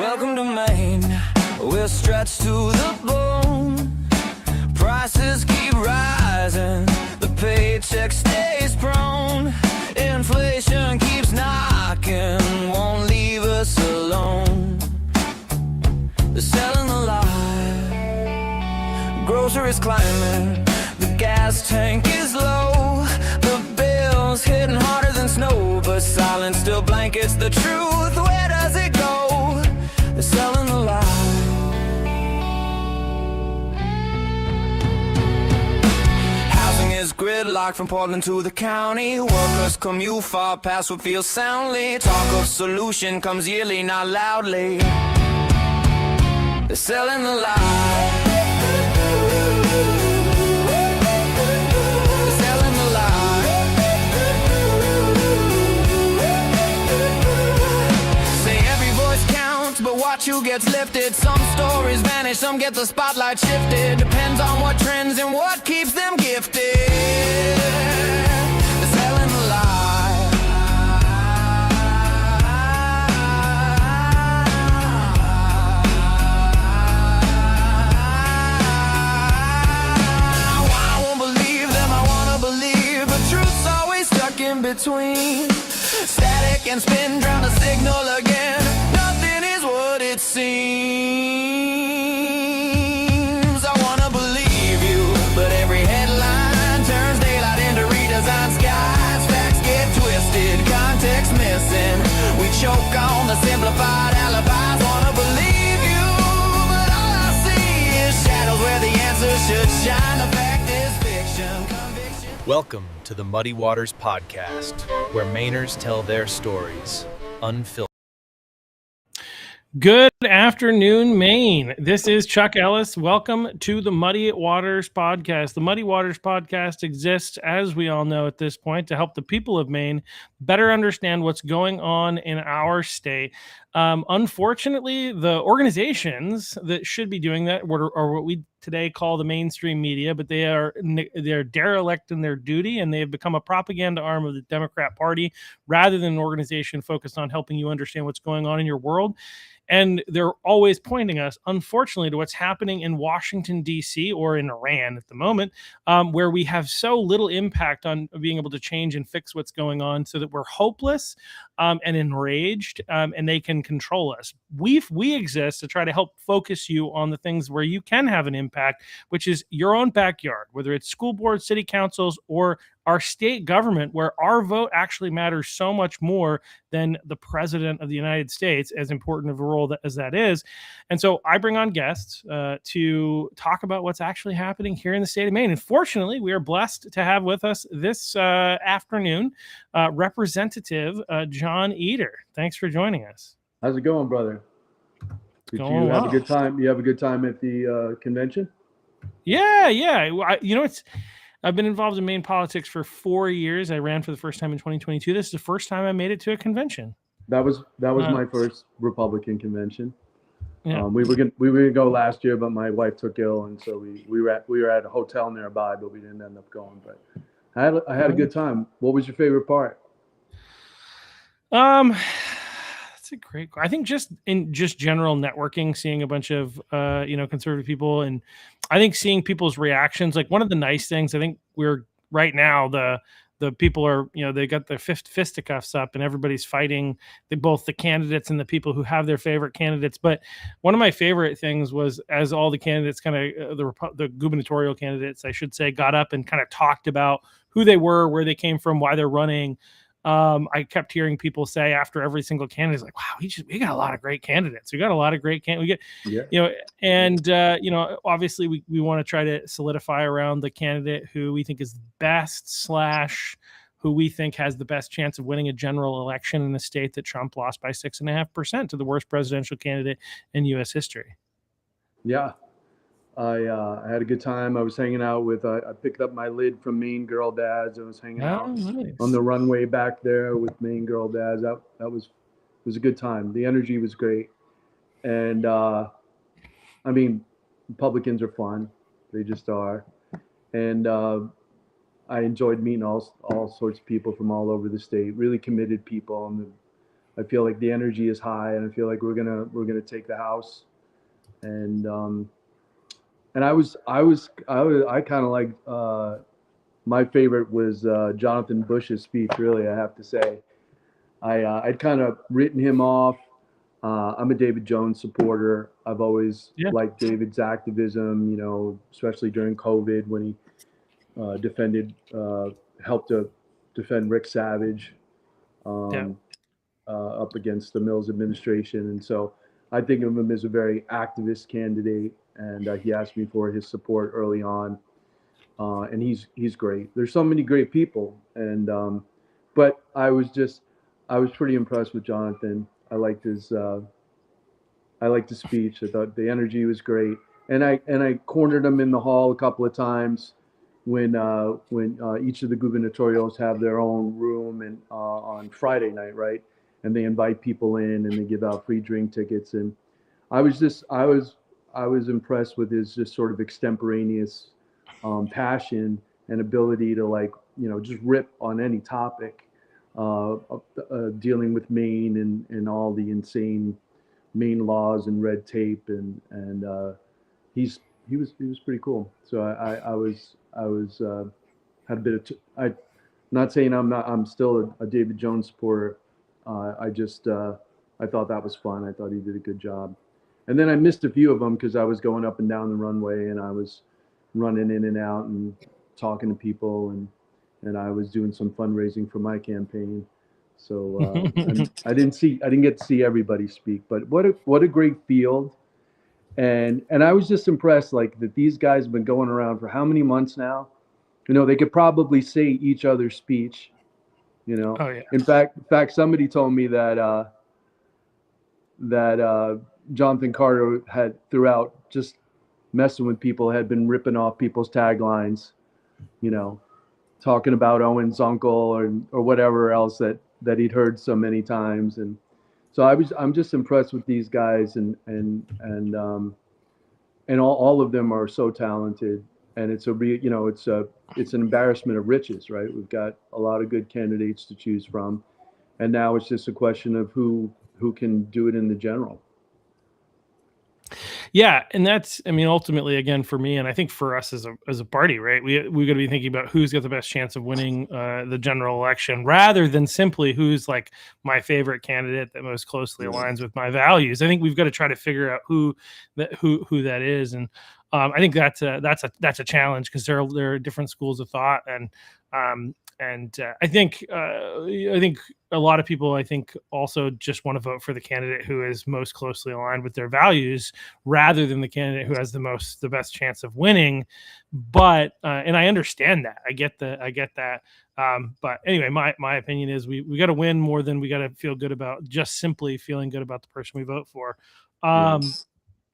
Welcome to Maine, we're stretched to the bone. Prices keep rising, the paycheck stays prone. Inflation keeps knocking, won't leave us alone. They're selling the lie, groceries climbing, the gas tank is low. The bill's hitting harder than snow, but silence still blankets the truth. Where does it go? They're selling the lie. Housing is gridlocked from Portland to the county. Workers commute far past what feels soundly. Talk of solution comes yearly, not loudly. They're selling the lie. They're selling the lie. Say every voice counts, but watch who gets lifted. Some stories vanish, some get the spotlight shifted. Depends on what trends and what keeps them gifted. They're selling the lie. I won't believe them, I wanna believe, but truth's always stuck in between. Static and spin, drown the signal again. Nothing is what it seems. I wanna believe you, but every headline turns daylight into redesigned skies. Facts get twisted, context missing. We choke on the simplified alibis. Wanna believe you, but all I see is shadows where the answers should shine. The fact is fiction, conviction. Welcome to the Muddy Waters Podcast, where Mainers tell their stories, unfiltered. Good afternoon, Maine. This is Chuck Ellis. Welcome to the Muddy Waters Podcast. The Muddy Waters Podcast exists, as we all know at this point, to help the people of Maine better understand what's going on in our state. Unfortunately, the organizations that should be doing that are what we today call the mainstream media, but they're derelict in their duty, and they have become a propaganda arm of the Democrat Party rather than an organization focused on helping you understand what's going on in your world. And they're always pointing us, unfortunately, to what's happening in Washington, D.C. or in Iran at the moment, where we have so little impact on being able to change and fix what's going on, so that we're hopeless and enraged, and they can control us. We exist to try to help focus you on the things where you can have an impact, which is your own backyard, whether it's school boards, city councils, or our state government, where our vote actually matters so much more than the president of the United States, as important of a role as that is. And so I bring on guests to talk about what's actually happening here in the state of Maine. And fortunately, we are blessed to have with us this afternoon Representative John Eder. Thanks for joining us. How's it going, brother? Did you have a good time? You have a good time at the convention? Yeah. I've been involved in Maine politics for 4 years. I ran for the first time in 2022. This is the first time I made it to a convention. That was my first Republican convention. Yeah. We were gonna go last year, but my wife took ill, and so we were at a hotel nearby, but we didn't end up going. But I had a good time. What was your favorite part? That's a great. I think just general networking, seeing a bunch of conservative people, and I think seeing people's reactions. Like, one of the nice things, I think we're right now, the people are, they got their fisticuffs up and everybody's fighting both the candidates and the people who have their favorite candidates. But one of my favorite things was, as all the candidates the gubernatorial candidates, I should say, got up and kind of talked about who they were, where they came from, why they're running. I kept hearing people say after every single candidate, like, wow, we got a lot of great candidates. We got a lot of great candidates. Obviously we want to try to solidify around the candidate who we think is best / who we think has the best chance of winning a general election in a state that Trump lost by 6.5% to the worst presidential candidate in U.S. history. Yeah. I had a good time. I was hanging out with, I picked up my lid from Maine Girl Dads. I was hanging out on the runway back there with Maine Girl Dads. That was a good time. The energy was great. And, Republicans are fun. They just are. And I enjoyed meeting all sorts of people from all over the state, really committed people. And I feel like the energy is high, and I feel like we're gonna take the house. And I kind of like my favorite was Jonathan Bush's speech. Really, I have to say, I'd kind of written him off. I'm a David Jones supporter. I've always liked David's activism, especially during COVID when he helped to defend Rick Savage up against the Mills administration. And so I think of him as a very activist candidate, and he asked me for his support early on. And he's great. There's so many great people, and but I was pretty impressed with Jonathan. I liked his speech. I thought the energy was great, and I cornered him in the hall a couple of times when each of the gubernatorials have their own room and on Friday night, right? And they invite people in and they give out free drink tickets. And I was impressed with his just sort of extemporaneous passion and ability to just rip on any topic, dealing with Maine and all the insane Maine laws and red tape, and he was pretty cool. So I was had a bit of I'm not saying I'm still a David Jones supporter. I thought that was fun. I thought he did a good job. And then I missed a few of them because I was going up and down the runway, and I was running in and out and talking to people, and I was doing some fundraising for my campaign. So I didn't get to see everybody speak, but what a great field. And I was just impressed, like, that these guys have been going around for how many months now? They could probably say each other's speech. Oh, yeah. In fact, somebody told me that Jonathan Carter had, throughout just messing with people, had been ripping off people's taglines, talking about Owen's uncle or whatever else that he'd heard so many times. And so I'm just impressed with these guys, and all of them are so talented, and it's it's an embarrassment of riches, right? We've got a lot of good candidates to choose from, and now it's just a question of who can do it in the general. Yeah, and that's, ultimately, again, for me, and I think for us as a party, right? We got to be thinking about who's got the best chance of winning the general election, rather than simply who's like my favorite candidate that most closely aligns with my values. I think we've got to try to figure out who that is, and I think that's a challenge, because there are different schools of thought, and I think a lot of people, also just want to vote for the candidate who is most closely aligned with their values, rather than the candidate who has the best chance of winning. But and I understand that. I get that. But anyway, my opinion is we got to win more than we got to feel good about just simply feeling good about the person we vote for.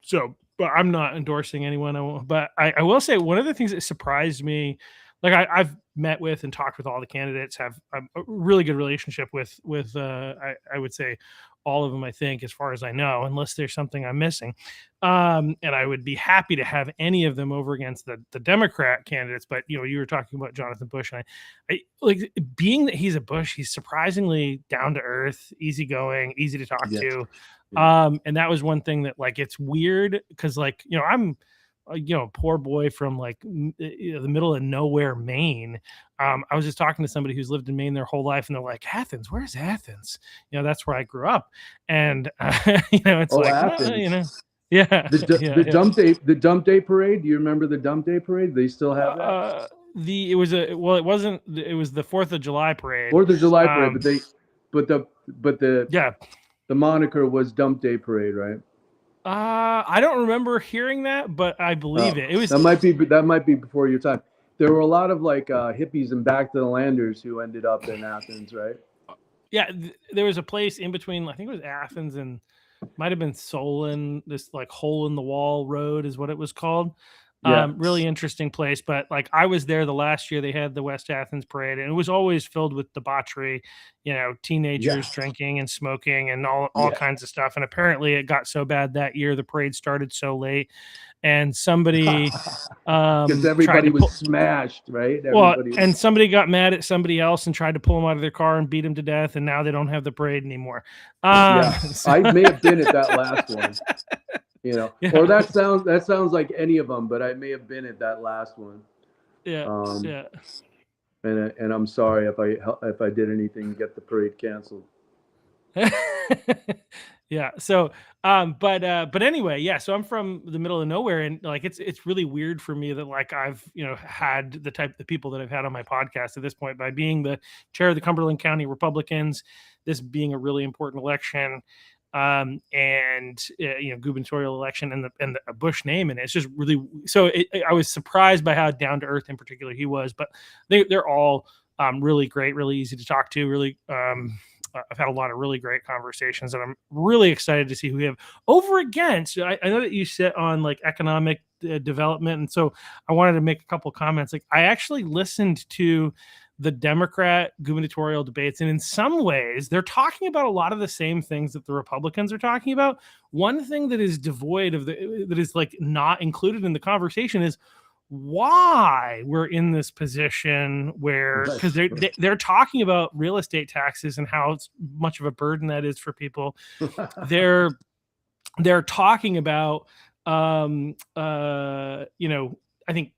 So, but I'm not endorsing anyone. But I will say, one of the things that surprised me, like I've met with and talked with all the candidates, have a really good relationship with I would say all of them, I think, as far as I know, unless there's something I'm missing. And I would be happy to have any of them over against the Democrat candidates. But, you were talking about Jonathan Bush, and I like, being that he's a Bush, he's surprisingly down to earth, easygoing, easy to talk to. And that was one thing that, like, it's weird because, like, I'm poor boy from like the middle of nowhere, Maine. I was just talking to somebody who's lived in Maine their whole life, and they're like, Athens, where's Athens? That's where I grew up. And it's Athens. Yeah. The dump day parade. Do you remember the dump day parade? They still have that. It was the 4th of July parade. 4th of July parade, but the moniker was dump day parade, right? I don't remember hearing that, but I believe it. It was that might be before your time. There were a lot of like hippies and back to the landers who ended up in Athens, right? Yeah, there was a place in between. I think it was Athens and might have been Solon. This like hole in the wall road is what it was called. Really interesting place. But like, I was there the last year they had the West Athens parade, and it was always filled with debauchery, teenagers drinking and smoking and all kinds of stuff. And apparently it got so bad that year, the parade started so late. and somebody because everybody was smashed, right? And somebody got mad at somebody else and tried to pull him out of their car and beat him to death, and now they don't have the parade anymore. I may have been at that last one, or that sounds like any of them, but I may have been at that last one. And I'm sorry if I did anything to get the parade canceled. Yeah. So, but anyway, yeah. So I'm from the middle of nowhere, and like it's really weird for me that like I've had the type of people that I've had on my podcast at this point, by being the chair of the Cumberland County Republicans, this being a really important election, and gubernatorial election, and the Bush name, and it's just really so. I was surprised by how down to earth in particular he was, but they're all really great, really easy to talk to, really. I've had a lot of really great conversations, and I'm really excited to see who we have over against. I know that you sit on like economic development, and so I wanted to make a couple comments. Like, I actually listened to the Democrat gubernatorial debates, and in some ways they're talking about a lot of the same things that the Republicans are talking about. One thing that is devoid of that is like not included in the conversation is why we're in this position where, because they're talking about real estate taxes and how much of a burden that is for people. They're talking about I think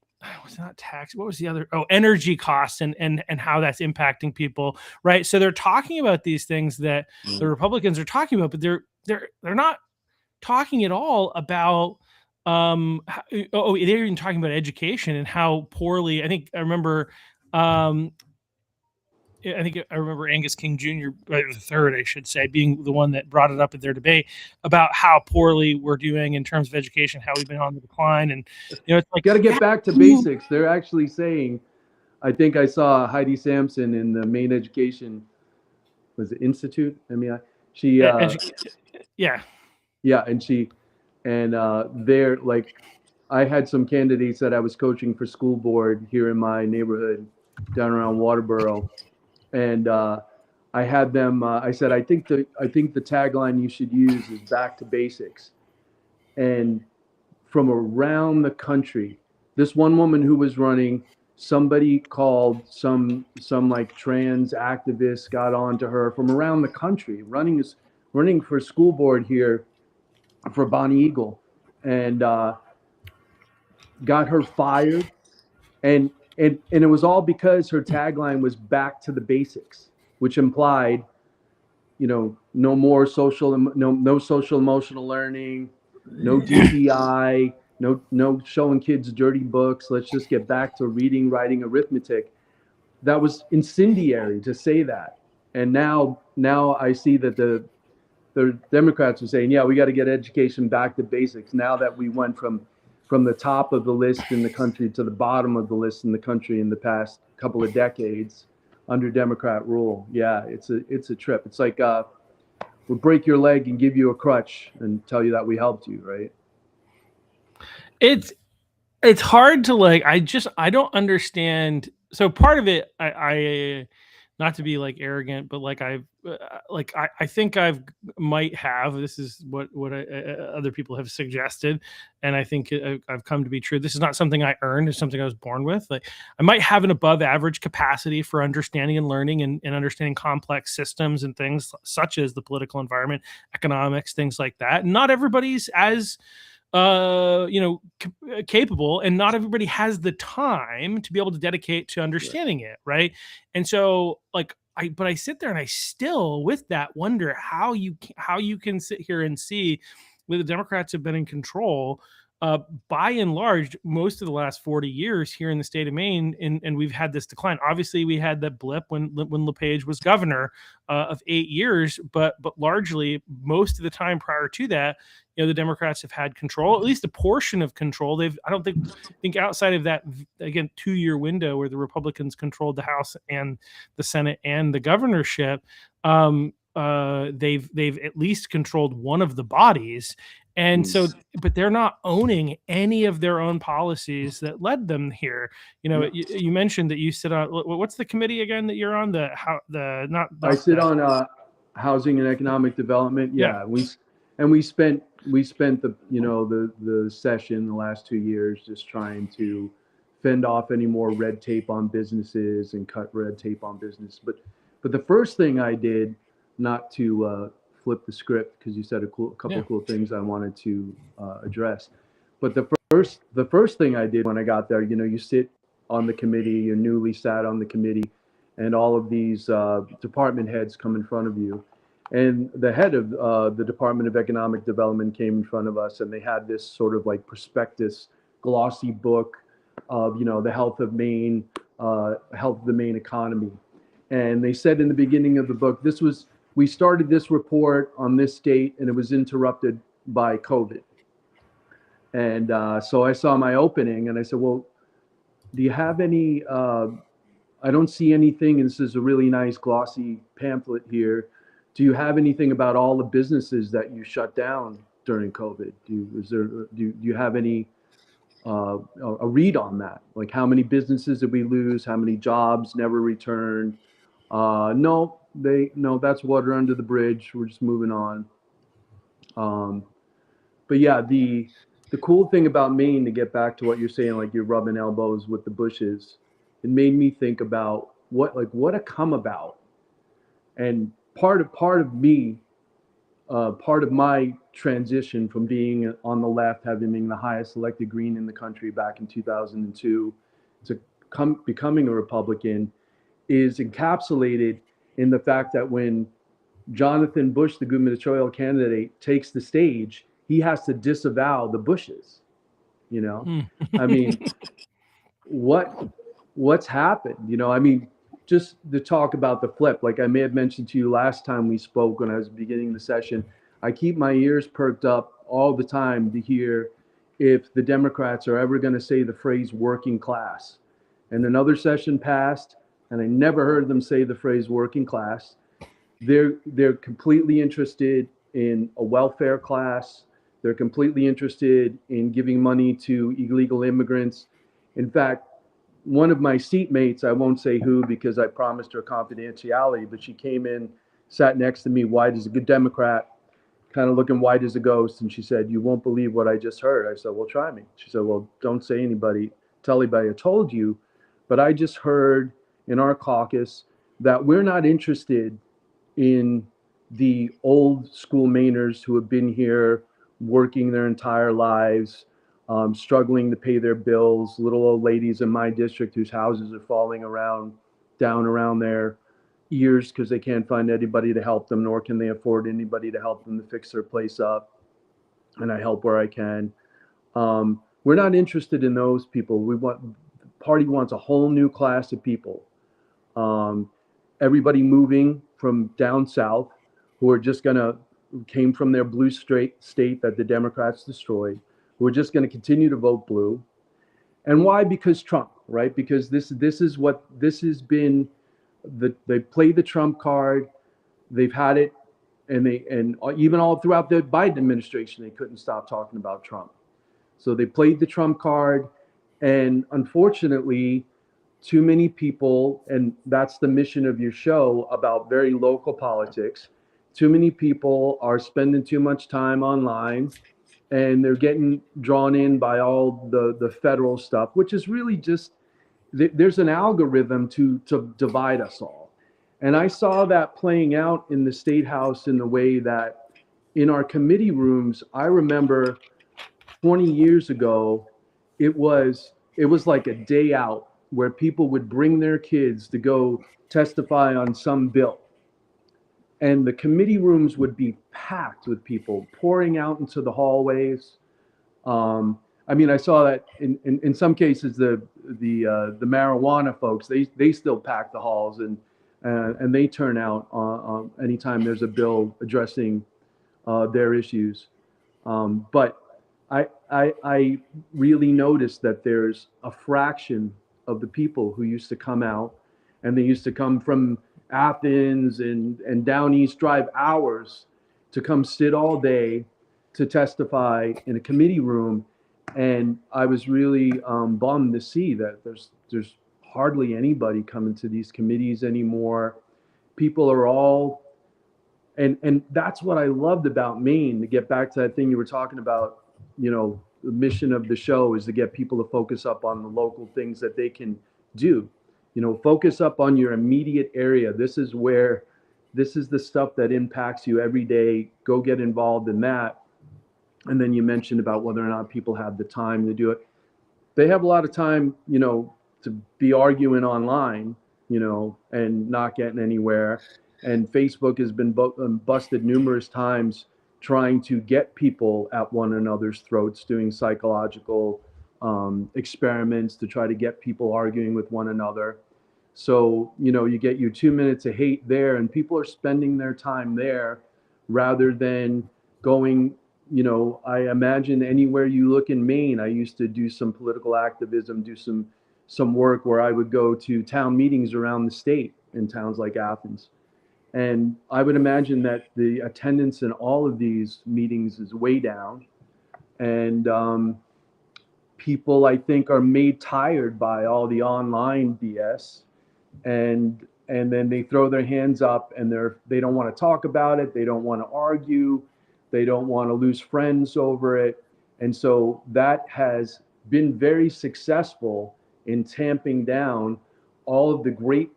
was not tax. What was the other? Oh, energy costs and how that's impacting people, right? So they're talking about these things that the Republicans are talking about, but they're not talking at all about. They're even talking about education and how poorly. I remember Angus King Jr. The third, I should say, being the one that brought it up at their debate about how poorly we're doing in terms of education, how we've been on the decline, and it's like got to get back to basics. They're actually saying, I think I saw Heidi Sampson in the Maine Education, was it Institute? I mean, she and they're like, I had some candidates that I was coaching for school board here in my neighborhood down around Waterboro. And I had them, I said, I think the tagline you should use is back to basics. And from around the country, this one woman who was running, somebody called, some like trans activist got on to her from around the country, running for school board here for Bonnie Eagle, and got her fired, and it was all because her tagline was back to the basics, which implied, no more no social emotional learning, no DEI, no showing kids dirty books. Let's just get back to reading, writing, arithmetic. That was incendiary to say that, and now I see that the Democrats are saying, yeah, we got to get education back to basics. Now that we went from the top of the list in the country to the bottom of the list in the country in the past couple of decades under Democrat rule. Yeah, it's a trip. It's like we'll break your leg and give you a crutch and tell you that we helped you, right? It's hard to like. I don't understand. So part of it, I not to be like arrogant, but like I think might have. This is what other people have suggested, and I think I've come to be true. This is not something I earned; it's something I was born with. Like, I might have an above average capacity for understanding and learning and understanding complex systems and things such as the political environment, economics, things like that. Not everybody's as capable, and not everybody has the time to be able to dedicate to understanding it, right? And so like I sit there and I still with that wonder how you can sit here and see where the Democrats have been in control by and large most of the last 40 years here in the state of Maine, and we've had this decline. Obviously we had that blip when LePage was governor of 8 years, but largely most of the time prior to that, the Democrats have had control, at least a portion of control. I don't think outside of that, again, 2-year window where the Republicans controlled the House and the Senate and the governorship, they've at least controlled one of the bodies. And so, but they're not owning any of their own policies that led them here. You mentioned that you sit on, what's the committee again that you're on? I sit on housing and economic development. Yeah. and we spent the the session the last 2 years just trying to fend off any more red tape on businesses and cut red tape on business. But the first thing I did, not to flip the script because you said a couple cool things I wanted to address, but the first thing I did when I got there, you sit on the committee, you're newly sat on the committee, and all of these department heads come in front of you. And the head of the Department of Economic Development came in front of us, and they had this sort of like prospectus, glossy book of, the health of Maine, health of the Maine economy. And they said in the beginning of the book, we started this report on this date, and it was interrupted by COVID. And so I saw my opening, and I said, well, do you have any, I don't see anything, and this is a really nice glossy pamphlet here. Do you have anything about all the businesses that you shut down during COVID? Do you have any a read on that? Like, how many businesses did we lose? How many jobs never returned? No, that's water under the bridge. We're just moving on. But yeah, the cool thing about Maine, to get back to what you're saying, like you're rubbing elbows with the Bushes, it made me think about what a come about. And part of me, part of my transition from being on the left, having been the highest elected Green in the country back in 2002, to becoming a Republican, is encapsulated in the fact that when Jonathan Bush, the gubernatorial candidate, takes the stage, he has to disavow the Bushes. I mean, what's happened? I mean, just to talk about the flip, like I may have mentioned to you last time we spoke when I was beginning the session, I keep my ears perked up all the time to hear if the Democrats are ever going to say the phrase working class. And another session passed, and I never heard them say the phrase working class. They're completely interested in a welfare class. They're completely interested in giving money to illegal immigrants. In fact, one of my seatmates, I won't say who because I promised her confidentiality, but she came in, sat next to me, white as a good Democrat, kind of looking white as a ghost. And she said, "You won't believe what I just heard." I said, "Well, try me." She said, "Well, don't tell anybody I told you. But I just heard in our caucus that we're not interested in the old school Mainers who have been here working their entire lives, struggling to pay their bills, little old ladies in my district whose houses are falling down around their ears because they can't find anybody to help them, nor can they afford anybody to help them to fix their place up. And I help where I can. We're not interested in those people. The party wants a whole new class of people. Everybody moving from down south who are came from their blue state that the Democrats destroyed, who are just going to continue to vote blue. And why? Because Trump, right? Because this has been, they played the Trump card, they've had it, and even all throughout the Biden administration, they couldn't stop talking about Trump. So they played the Trump card, and unfortunately, too many people, and that's the mission of your show about very local politics, too many people are spending too much time online, and they're getting drawn in by all the federal stuff, which is really just, there's an algorithm to divide us all. And I saw that playing out in the State House in the way that in our committee rooms, I remember 20 years ago, it was like a day out where people would bring their kids to go testify on some bill. And the committee rooms would be packed with people pouring out into the hallways. I mean, I saw that in some cases, the marijuana folks, they still pack the halls and they turn out anytime there's a bill addressing their issues. But I really noticed that there's a fraction of the people who used to come out, and they used to come from Athens and down east, drive hours to come sit all day to testify in a committee room. And I was really bummed to see that there's hardly anybody coming to these committees anymore. People are all And that's what I loved about Maine, to get back to that thing you were talking about. The mission of the show is to get people to focus up on the local things that they can do. Focus up on your immediate area. This is the stuff that impacts you every day. Go get involved in that. And then you mentioned about whether or not people have the time to do it. They have a lot of time, to be arguing online, and not getting anywhere. And Facebook has been busted numerous times trying to get people at one another's throats, doing psychological experiments to try to get people arguing with one another. So, you get your 2 minutes of hate there, and people are spending their time there rather than going, I imagine anywhere you look in Maine. I used to do some political activism, do some work where I would go to town meetings around the state in towns like Athens. And I would imagine that the attendance in all of these meetings is way down. And people, I think, are made tired by all the online BS. And then they throw their hands up, and they don't want to talk about it. They don't want to argue. They don't want to lose friends over it. And so that has been very successful in tamping down all of the great,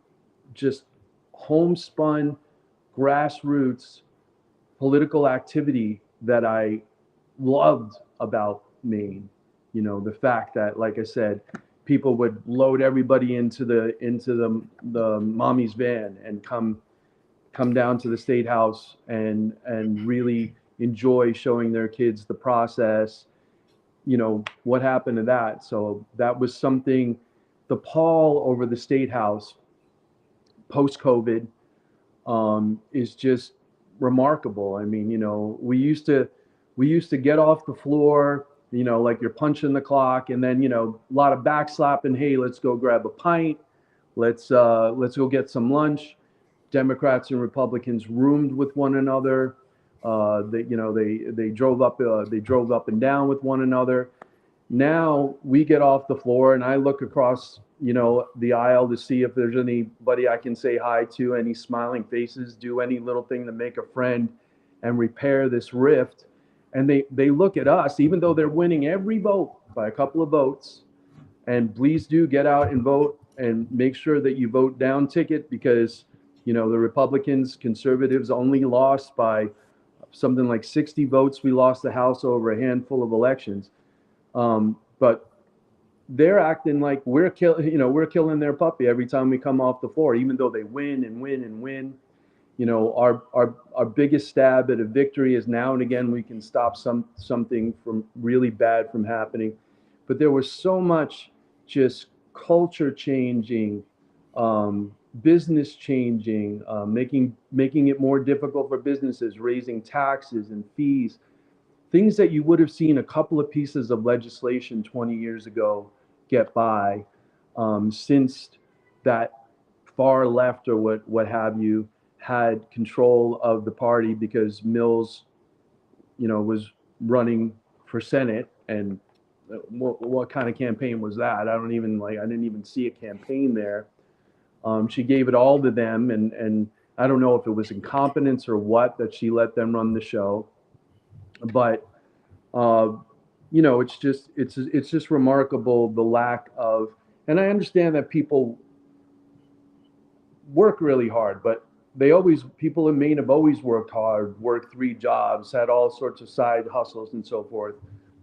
just homespun, grassroots political activity that I loved about Maine. The fact that, like I said, people would load everybody into the mommy's van and come down to the State House and really enjoy showing their kids the process. What happened to that? So that was something. The pall over the State House post-COVID is just remarkable. I mean, we used to get off the floor, like you're punching the clock, and then, a lot of backslapping. Hey, let's go grab a pint. Let's go get some lunch. Democrats and Republicans roomed with one another. They drove up and down with one another. Now we get off the floor, and I look across, the aisle to see if there's anybody I can say hi to, any smiling faces, do any little thing to make a friend and repair this rift. And they look at us, even though they're winning every vote by a couple of votes. And please do get out and vote, and make sure that you vote down ticket, because, the Republicans, conservatives only lost by something like 60 votes. We lost the House over a handful of elections. But they're acting like we're killing their puppy every time we come off the floor, even though they win and win and win. Our biggest stab at a victory is now and again we can stop something from really bad from happening. But there was so much just culture changing, business changing, making it more difficult for businesses, raising taxes and fees. Things that you would have seen a couple of pieces of legislation 20 years ago get by, since that far left or what have you had control of the party, because Mills, was running for Senate. And what kind of campaign was that? I didn't even see a campaign there. She gave it all to them, and I don't know if it was incompetence or what that she let them run the show. But it's just remarkable, the lack of, and I understand that people work really hard, but people in Maine have always worked hard, worked 3 jobs, had all sorts of side hustles and so forth,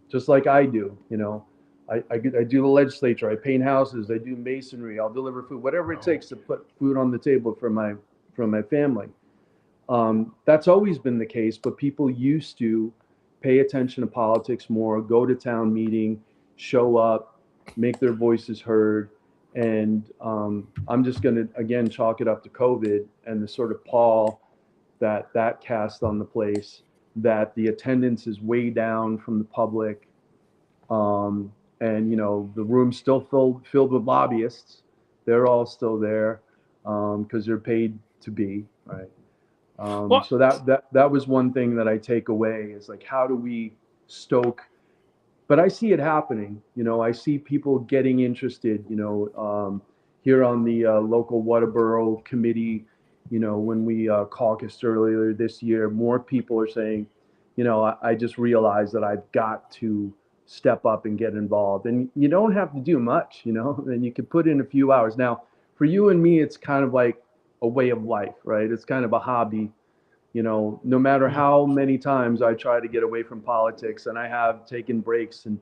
just like I do. I do the legislature, I paint houses, I do masonry, I'll deliver food, whatever it takes to put food on the table for my family. That's always been the case, but people used to pay attention to politics more, go to town meeting, show up, make their voices heard. And I'm just going to, again, chalk it up to COVID and the sort of pall that cast on the place, that the attendance is way down from the public. And, the room's still filled with lobbyists. They're all still there because they're paid to be, right? So that was one thing that I take away, is like, how do we stoke? But I see it happening. I see people getting interested, here on the local Waterboro committee, when we caucused earlier this year, more people are saying, I just realized that I've got to step up and get involved. And you don't have to do much, and you can put in a few hours. Now, for you and me, it's kind of like a way of life, right? It's kind of a hobby. No matter how many times I try to get away from politics, and I have taken breaks and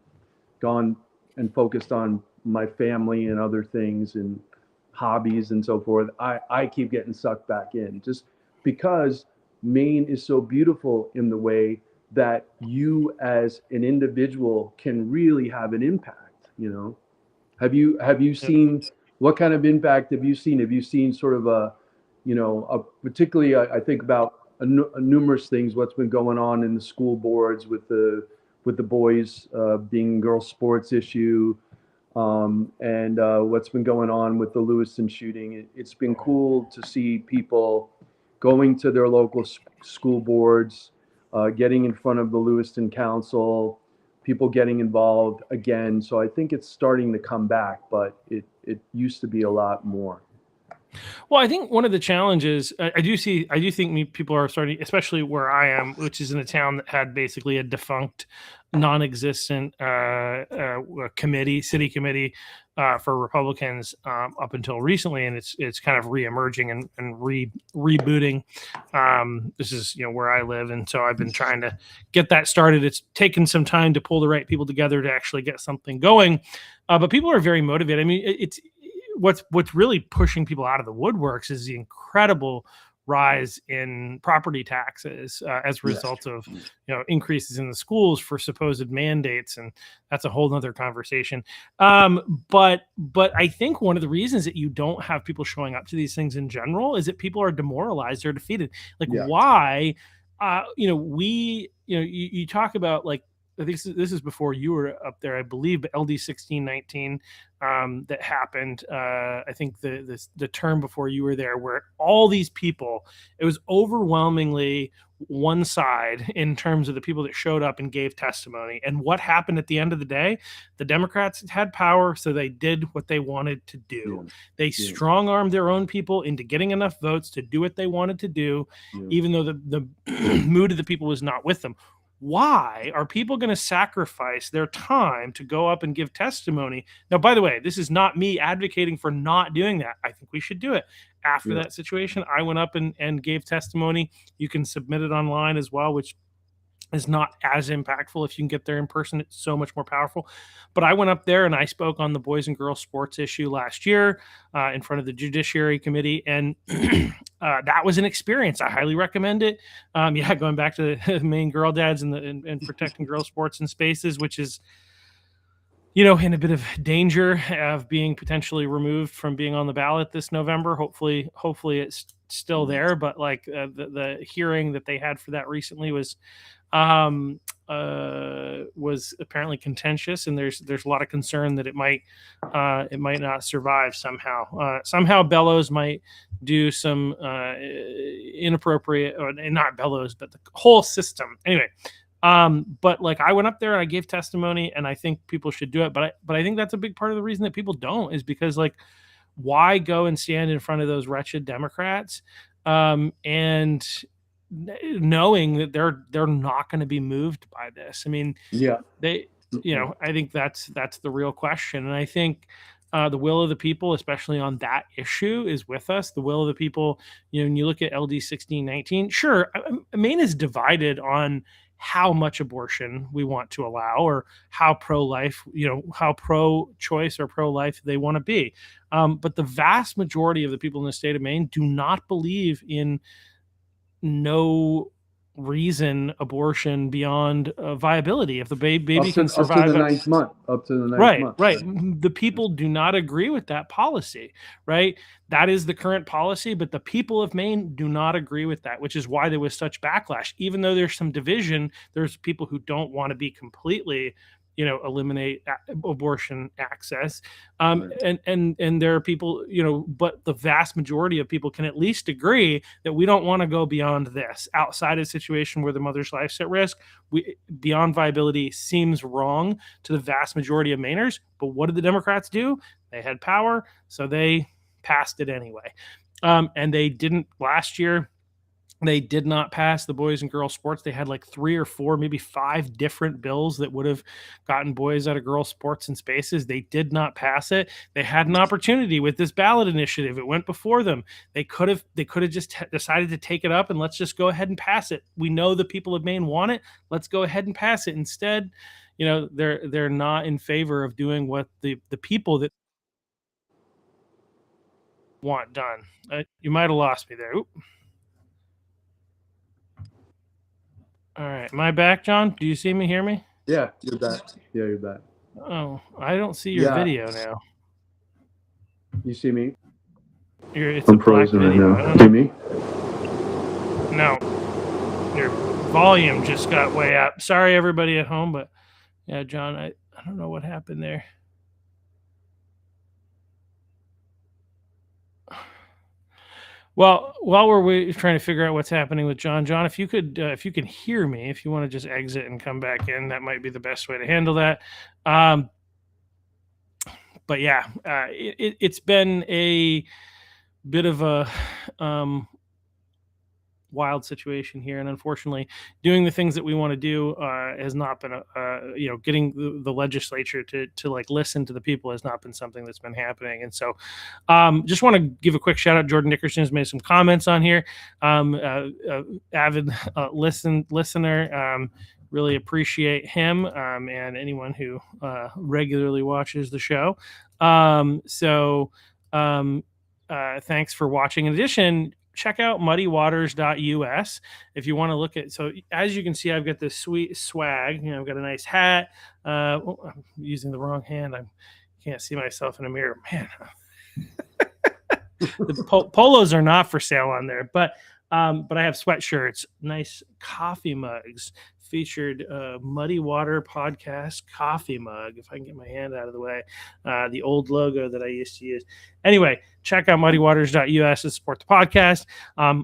gone and focused on my family and other things and hobbies and so forth, I keep getting sucked back in, just because Maine is so beautiful in the way that you as an individual can really have an impact. Have you seen, what kind of impact have you seen? Have you seen sort of a particularly, I think about numerous things, what's been going on in the school boards with the boys being girls sports issue, and what's been going on with the Lewiston shooting. It's been cool to see people going to their local school boards, getting in front of the Lewiston Council, people getting involved again. So I think it's starting to come back, but it used to be a lot more. Well, I think one of the challenges I do think people are starting, especially where I am, which is in a town that had basically a defunct, non-existent city committee for Republicans up until recently, and it's kind of re-emerging and rebooting. This is where I live, and so I've been trying to get that started. It's taken some time to pull the right people together to actually get something going, but people are very motivated. I mean, it's what's really pushing people out of the woodworks is the incredible rise in property taxes as a result of increases in the schools for supposed mandates, and that's a whole nother conversation. But I think one of the reasons that you don't have people showing up to these things in general is that people are demoralized or defeated. Why? You talk about, like, I think this is before you were up there, I believe, but LD 1619 that happened. I think the term before you were there, where all these people, it was overwhelmingly one side in terms of the people that showed up and gave testimony. And what happened at the end of the day? The Democrats had power, so they did what they wanted to do. They strong-armed their own people into getting enough votes to do what they wanted to do, even though the mood of the people was not with them. Why are people going to sacrifice their time to go up and give testimony? Now, by the way, this is not me advocating for not doing that. I think we should do it. After that situation, I went up and gave testimony. You can submit it online as well, which is not as impactful. If you can get there in person, it's so much more powerful. But I went up there and I spoke on the boys and girls sports issue last year in front of the Judiciary Committee, and that was an experience. I highly recommend it. Going back to the Maine girl dads and protecting girls sports and spaces, which is in a bit of danger of being potentially removed from being on the ballot this November. Hopefully it's still there, but like the hearing that they had for that recently was apparently contentious, and there's a lot of concern that it might not survive somehow. Somehow Bellows might do some inappropriate, or not Bellows, but the whole system. Anyway, but like, I went up there and I gave testimony, and I think people should do it. But I think that's a big part of the reason that people don't, is because, like, why go and stand in front of those wretched Democrats and knowing that they're not going to be moved by this? I mean, I think that's the real question. And I think the will of the people, especially on that issue, is with us. The will of the people, when you look at LD 1619, sure, Maine is divided on how much abortion we want to allow, or how pro-life, how pro-choice or pro-life they want to be. But the vast majority of the people in the state of Maine do not believe in no reason abortion beyond viability. If the baby can survive up to the ninth month. Right. The people do not agree with that policy, right? That is the current policy, but the people of Maine do not agree with that, which is why there was such backlash. Even though there's some division, there's people who don't want to be completely eliminate abortion access. And there are people, but the vast majority of people can at least agree that we don't want to go beyond this. Outside of a situation where the mother's life's at risk, beyond viability seems wrong to the vast majority of Mainers. But what did the Democrats do? They had power, so they passed it anyway. And they didn't last year. They did not pass the boys and girls sports. They had like 3 or 4, maybe 5 different bills that would have gotten boys out of girls sports and spaces. They did not pass it. They had an opportunity with this ballot initiative. It went before them. They could have just decided to take it up and let's just go ahead and pass it. We know the people of Maine want it. Let's go ahead and pass it. Instead, they're not in favor of doing what the people that want done. You might have lost me there. Oop. All right. Am I back, John? Do you see me, hear me? Yeah, you're back. Yeah, you're back. Oh, I don't see your video now. You see me? It's I'm frozen right now. See me? No. Your volume just got way up. Sorry, everybody at home, but yeah, John, I don't know what happened there. Well, while we're trying to figure out what's happening with John, if you could, if you can hear me, if you want to just exit and come back in, that might be the best way to handle that. But yeah, it's been a bit of a wild situation here, and unfortunately doing the things that we want to do has not been getting the legislature to like listen to the people has not been something that's been happening. And so just want to give a quick shout out. Jordan Nickerson has made some comments on here. Avid listener, really appreciate him and anyone who regularly watches the show. Thanks for watching. In addition, check out muddywaters.us if you want to look at. So as you can see, I've got this sweet swag. I've got a nice hat. I'm using the wrong hand. I can't see myself in a mirror. Man, the polos are not for sale on there, but I have sweatshirts, nice coffee mugs, featured Muddy Water Podcast coffee mug, if I can get my hand out of the way, the old logo that I used to use. Anyway, check out muddywaters.us to support the podcast.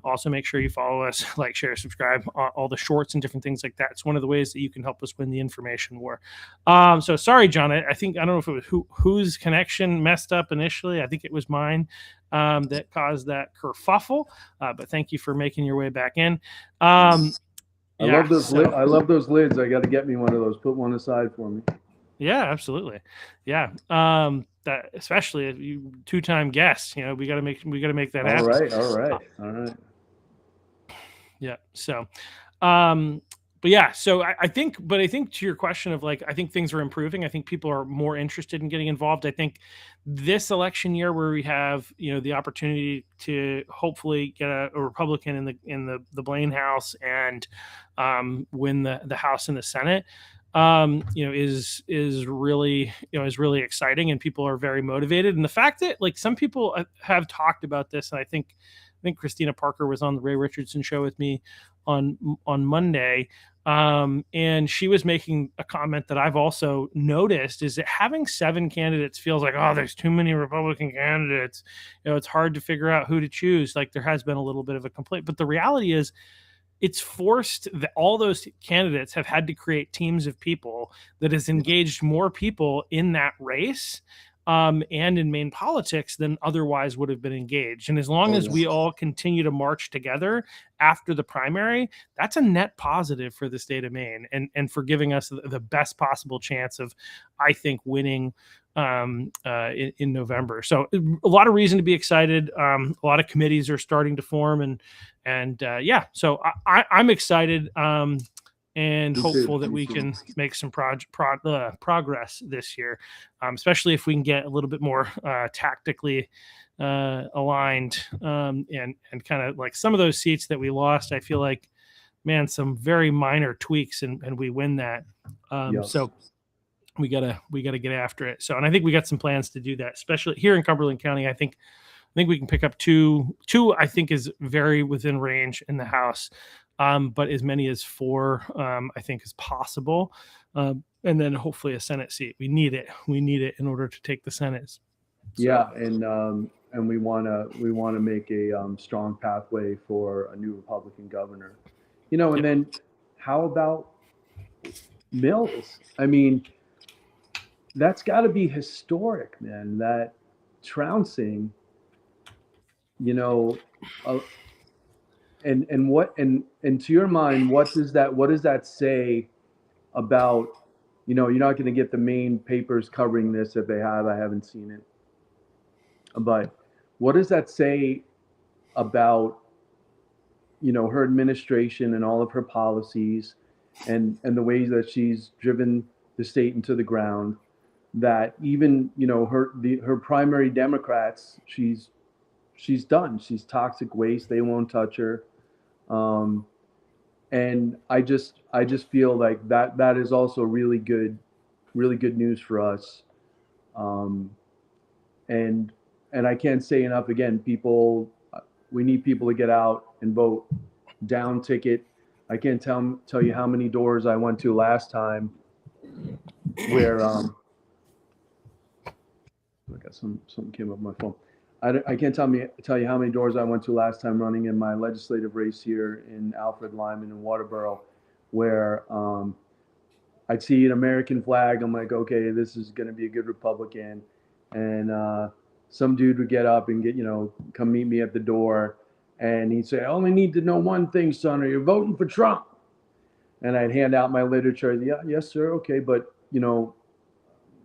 Also, make sure you follow us, like, share, subscribe, all the shorts and different things like that. It's one of the ways that you can help us win the information war. So sorry, John. I don't know if it was whose connection messed up initially. I think it was mine that caused that kerfuffle. But thank you for making your way back in. I love those lids. I got to get me one of those. Put one aside for me. Yeah, absolutely. Yeah. That especially if you 2-time guest, we got to make that happen. All right. Yeah. So, but yeah, so I think to your question of like, I think things are improving. I think people are more interested in getting involved. I think this election year where we have, the opportunity to hopefully get a Republican in the Blaine House and win the House and the Senate, is really exciting, and people are very motivated. And the fact that like some people have talked about this, and I think Christina Parker was on the Ray Richardson show with me on Monday. And she was making a comment that I've also noticed, is that having 7 candidates feels like, oh, there's too many Republican candidates. It's hard to figure out who to choose. Like, there has been a little bit of a complaint, but the reality is it's forced that all those candidates have had to create teams of people that has engaged more people in that race and in Maine politics than otherwise would have been engaged. And as long as we all continue to march together after the primary, that's a net positive for the state of Maine and for giving us the best possible chance of, I think, winning in November. So a lot of reason to be excited. A lot of committees are starting to form and yeah, so I'm excited. And hopeful that we can make some progress this year, especially if we can get a little bit more tactically aligned and kind of like some of those seats that we lost. I feel like, man, some very minor tweaks and we win that. So we gotta get after it. So, and I think we got some plans to do that, especially here in Cumberland County. I think we can pick up two. I think is very within range in the House. But as many as 4, I think, is possible. And then hopefully a Senate seat. We need it in order to take the Senate. So. Yeah, and we want to make a strong pathway for a new Republican governor. And then how about Mills? I mean, that's got to be historic, man. That trouncing you know, uh, and to your mind, what does that say about, you're not going to get the Maine papers covering this. If they have, I haven't seen it, but what does that say about, her administration and all of her policies, and the ways that she's driven the state into the ground, that even, her primary Democrats, she's done. She's toxic waste. They won't touch her. And I just feel like that is also really good news for us. Um, and and I can't say enough, again, people, we need people to get out and vote. Down ticket. I can't tell you how many doors I went to last time where I got something came up on my phone. I can't tell you how many doors I went to last time running in my legislative race here in Alfred, Lyman, and Waterboro, where I'd see an American flag. I'm like, okay, this is going to be a good Republican. And some dude would get up and come meet me at the door, and he'd say, I only need to know one thing, son. Are you voting for Trump? And I'd hand out my literature. Yeah, yes, sir. Okay, but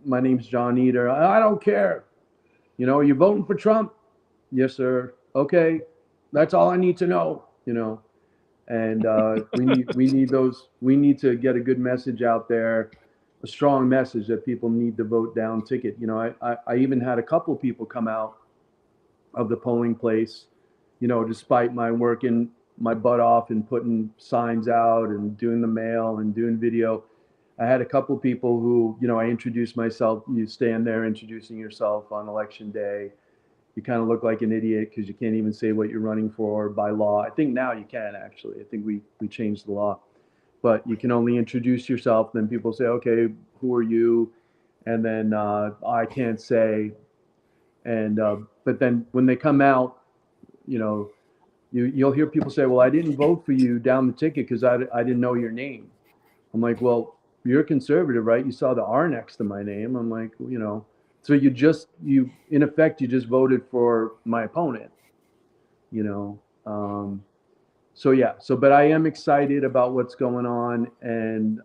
my name's John Eder. I don't care. Are you voting for Trump? Yes, sir. Okay, that's all I need to know. And we need to get a good message out there, a strong message that people need to vote down ticket. I even had a couple of people come out of the polling place, despite my working my butt off and putting signs out and doing the mail and doing video. I had a couple of people who, I introduced myself. You stand there introducing yourself on election day. You kind of look like an idiot because you can't even say what you're running for by law. I think now you can, actually. I think we changed the law. But you can only introduce yourself. Then people say, okay, who are you? And then I can't say. And but then when they come out, you'll hear people say, well, I didn't vote for you down the ticket because I didn't know your name. I'm like, well, you're a conservative, right? You saw the R next to my name. I'm like, so in effect, you just voted for my opponent, So yeah, but I am excited about what's going on. And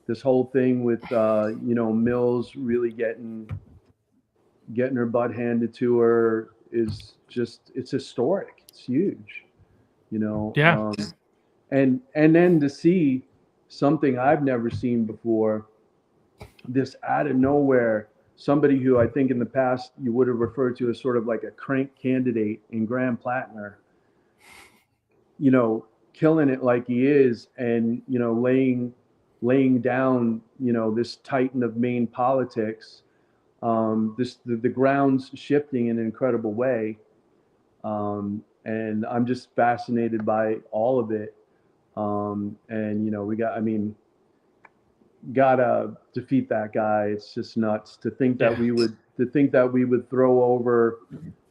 this whole thing with, Mills really getting her butt handed to her is just, it's historic. It's huge, Yeah. And then to see something I've never seen before, this out of nowhere, somebody who I think in the past you would have referred to as sort of like a crank candidate in Graham Plattner, killing it like he is, and laying down, this titan of Maine politics. The ground's shifting in an incredible way, and I'm just fascinated by all of it. And we gotta defeat that guy. It's just nuts to think that we would throw over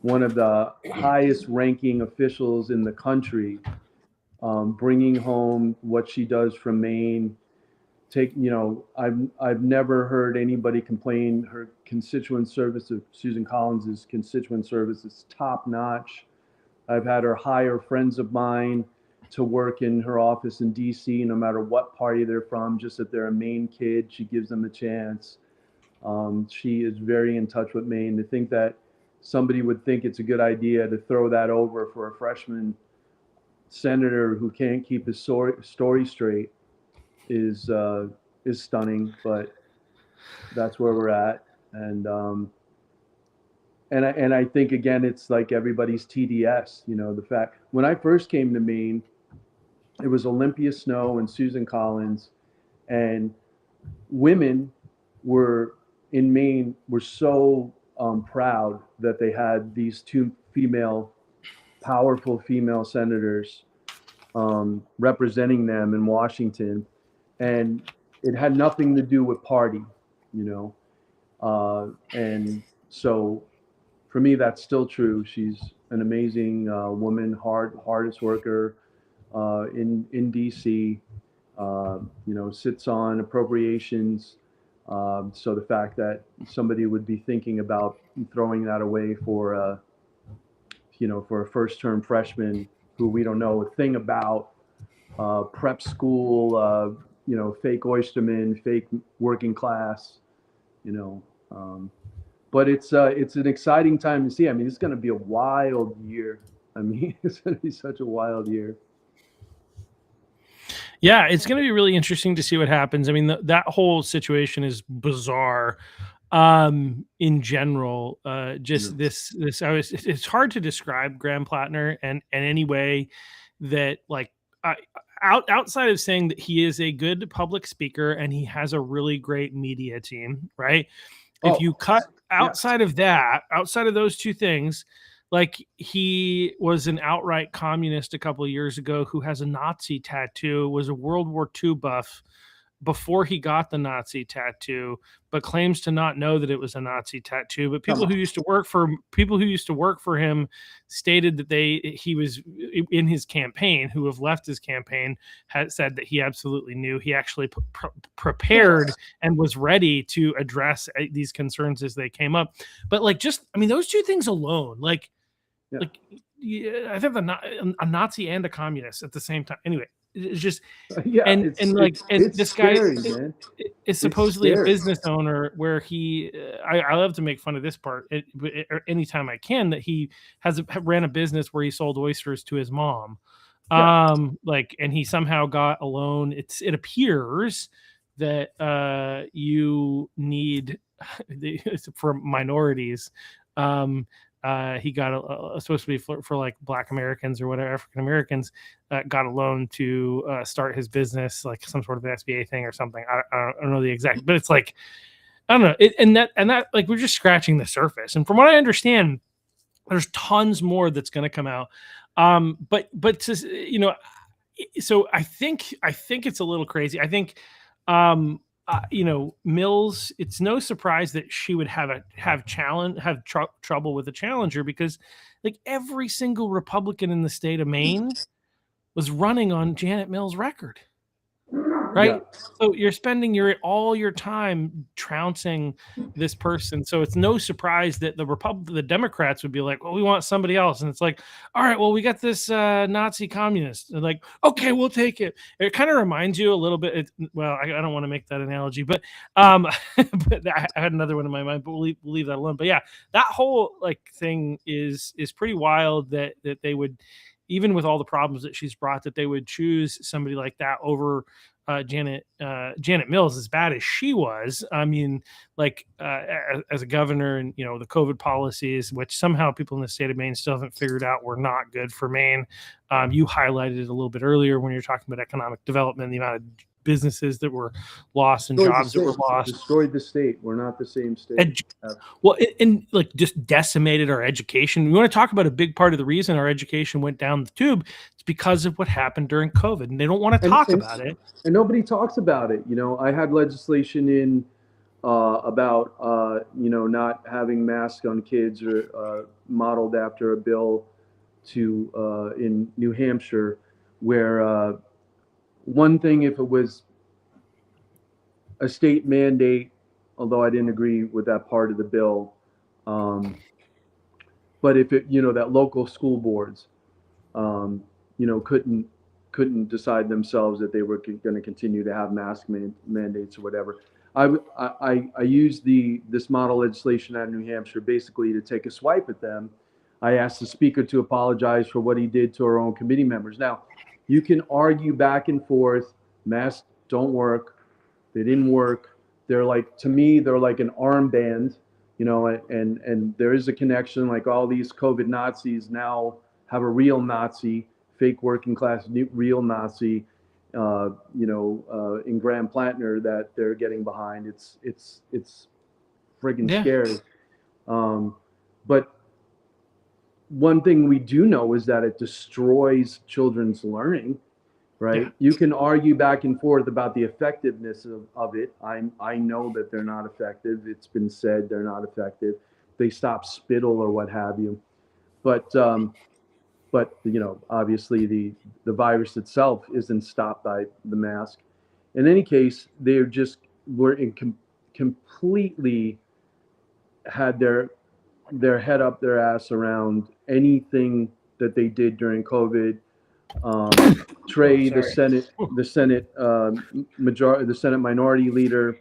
one of the highest ranking officials in the country, bringing home what she does from Maine. I've never heard anybody complain. Her constituent service of Susan Collins's constituent service is top notch. I've had her hire friends of mine to work in her office in DC, no matter what party they're from, just that they're a Maine kid, she gives them a chance. She is very in touch with Maine. To think that somebody would think it's a good idea to throw that over for a freshman senator who can't keep his story straight is stunning, but that's where we're at. And I think, again, it's like everybody's TDS, the fact when I first came to Maine, it was Olympia Snow and Susan Collins, and women in Maine were so proud that they had these two powerful female senators representing them in Washington. And it had nothing to do with party, and so for me, that's still true. She's an amazing woman, hardest worker in DC. Sits on appropriations. So the fact that somebody would be thinking about throwing that away for a for a first-term freshman who we don't know a thing about, prep school, fake oysterman, fake working class, but it's an exciting time to see. I mean, it's going to be a wild year. I mean, it's going to be such a wild year. Yeah, it's going to be really interesting to see what happens. I mean, that whole situation is bizarre in general. It's hard to describe Graham Plattner and any way that, like, outside of saying that he is a good public speaker and he has a really great media team, right? If you cut outside of that, outside of those two things, like, he was an outright communist a couple of years ago who has a Nazi tattoo, was a World War II buff before he got the Nazi tattoo, but claims to not know that it was a Nazi tattoo. But people who used to work for him stated that he was in his campaign, who have left his campaign, had said that he absolutely knew. He actually prepared and was ready to address these concerns as they came up. But, like, those two things alone, I think a Nazi and a communist at the same time. Anyway, it's just this guy is supposedly a business owner where I love to make fun of this part anytime I can, that he ran a business where he sold oysters to his mom, and he somehow got a loan. It appears that you need for minorities. He got supposed to be for like Black Americans or whatever, African Americans, got a loan to start his business, like some sort of an SBA thing or something. I don't know the exact, but it's like, I don't know. And that like, we're just scratching the surface. And from what I understand, there's tons more that's going to come out. But to, so I think it's a little crazy. I think, Mills, it's no surprise that she would have trouble with a challenger, because, like, every single Republican in the state of Maine was running on Janet Mills' record, right? Yeah. So you're spending all your time trouncing this person. So it's no surprise that the Democrats would be like, well, we want somebody else. And it's like, all right, well, we got this Nazi communist. And like, okay, we'll take it. It kind of reminds you a little bit. I don't want to make that analogy, but but I had another one in my mind, but we'll leave that alone. But yeah, that whole thing is pretty wild that they would, even with all the problems that she's brought, that they would choose somebody like that over Janet Mills, as bad as she was. I mean, as a governor, and the COVID policies, which somehow people in the state of Maine still haven't figured out, were not good for Maine. You highlighted it a little bit earlier when you're talking about economic development, the amount of businesses that were lost and jobs that were lost. Destroyed the state. We're not the same state. Just decimated our education. We want to talk about a big part of the reason our education went down the tube. It's because of what happened during COVID, and they don't want to talk about it. And nobody talks about it. I had legislation in about not having masks on kids, or modeled after a bill in New Hampshire, where one thing, if it was a state mandate, although I didn't agree with that part of the bill, but if it, that local school boards, couldn't decide themselves that they were going to continue to have mask mandates or whatever. I used this model legislation out of New Hampshire basically to take a swipe at them. I asked the speaker to apologize for what he did to our own committee members. Now, you can argue back and forth. Masks don't work. They didn't work. To me, they're like an armband, and there is a connection. Like, all these COVID Nazis now have a real Nazi, fake working class, real Nazi, in Graham Plattner that they're getting behind. It's friggin' scary. But one thing we do know is that it destroys children's learning, right? Yeah. You can argue back and forth about the effectiveness of it. I know that they're not effective. It's been said they're not effective. They stop spittle or what have you. But obviously the virus itself isn't stopped by the mask. In any case, were completely had their their head up their ass around anything that they did during COVID. Trey, the Senate minority leader,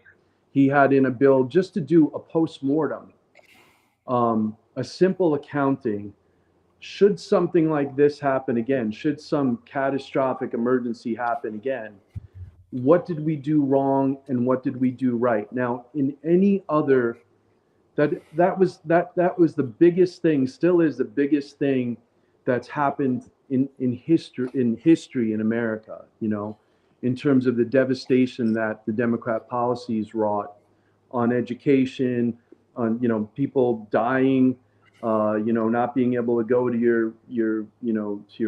he had in a bill just to do a postmortem, a simple accounting. Should something like this happen again, should some catastrophic emergency happen again, what did we do wrong and what did we do right? Now, in any other, that was the biggest thing, still is the biggest thing that's happened in history in America, in terms of the devastation that the Democrat policies wrought on education, on people dying, not being able to go to your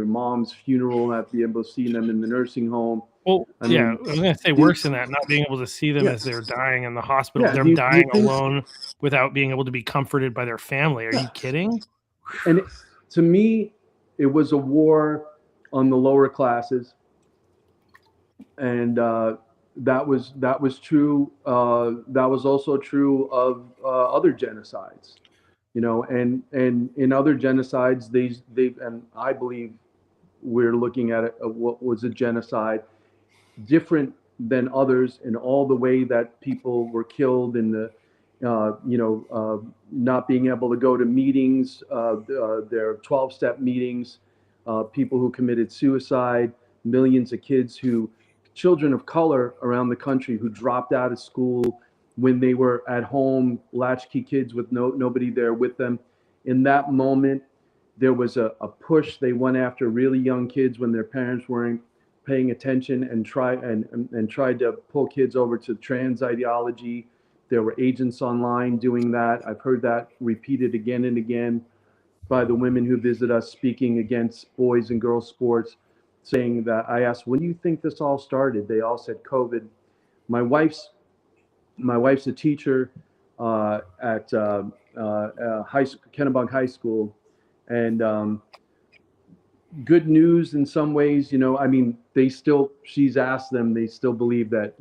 mom's funeral, not be able to see them in the nursing home. Well, I yeah, mean, I was going to say worse than that, not being able to see them as they're dying in the hospital, Yeah, them dying alone without being able to be comforted by their family. Are you kidding? And to me, it was a war on the lower classes, and that was true. That was also true of other genocides, and in other genocides, they and I believe we're looking at what was a genocide different than others in all the way that people were killed in the not being able to go to meetings, their 12-step meetings, people who committed suicide, millions of children of color around the country who dropped out of school when they were at home, latchkey kids with nobody there with them. In that moment, there was a push. They went after really young kids when their parents weren't paying attention and tried to pull kids over to trans ideology. There were agents online doing that. I've heard that repeated again and again by the women who visit us, speaking against boys and girls sports, saying that I asked, when do you think this all started? They all said COVID. My wife's a teacher at Kennebunk High School, and good news in some ways, she's asked them, they still believe that,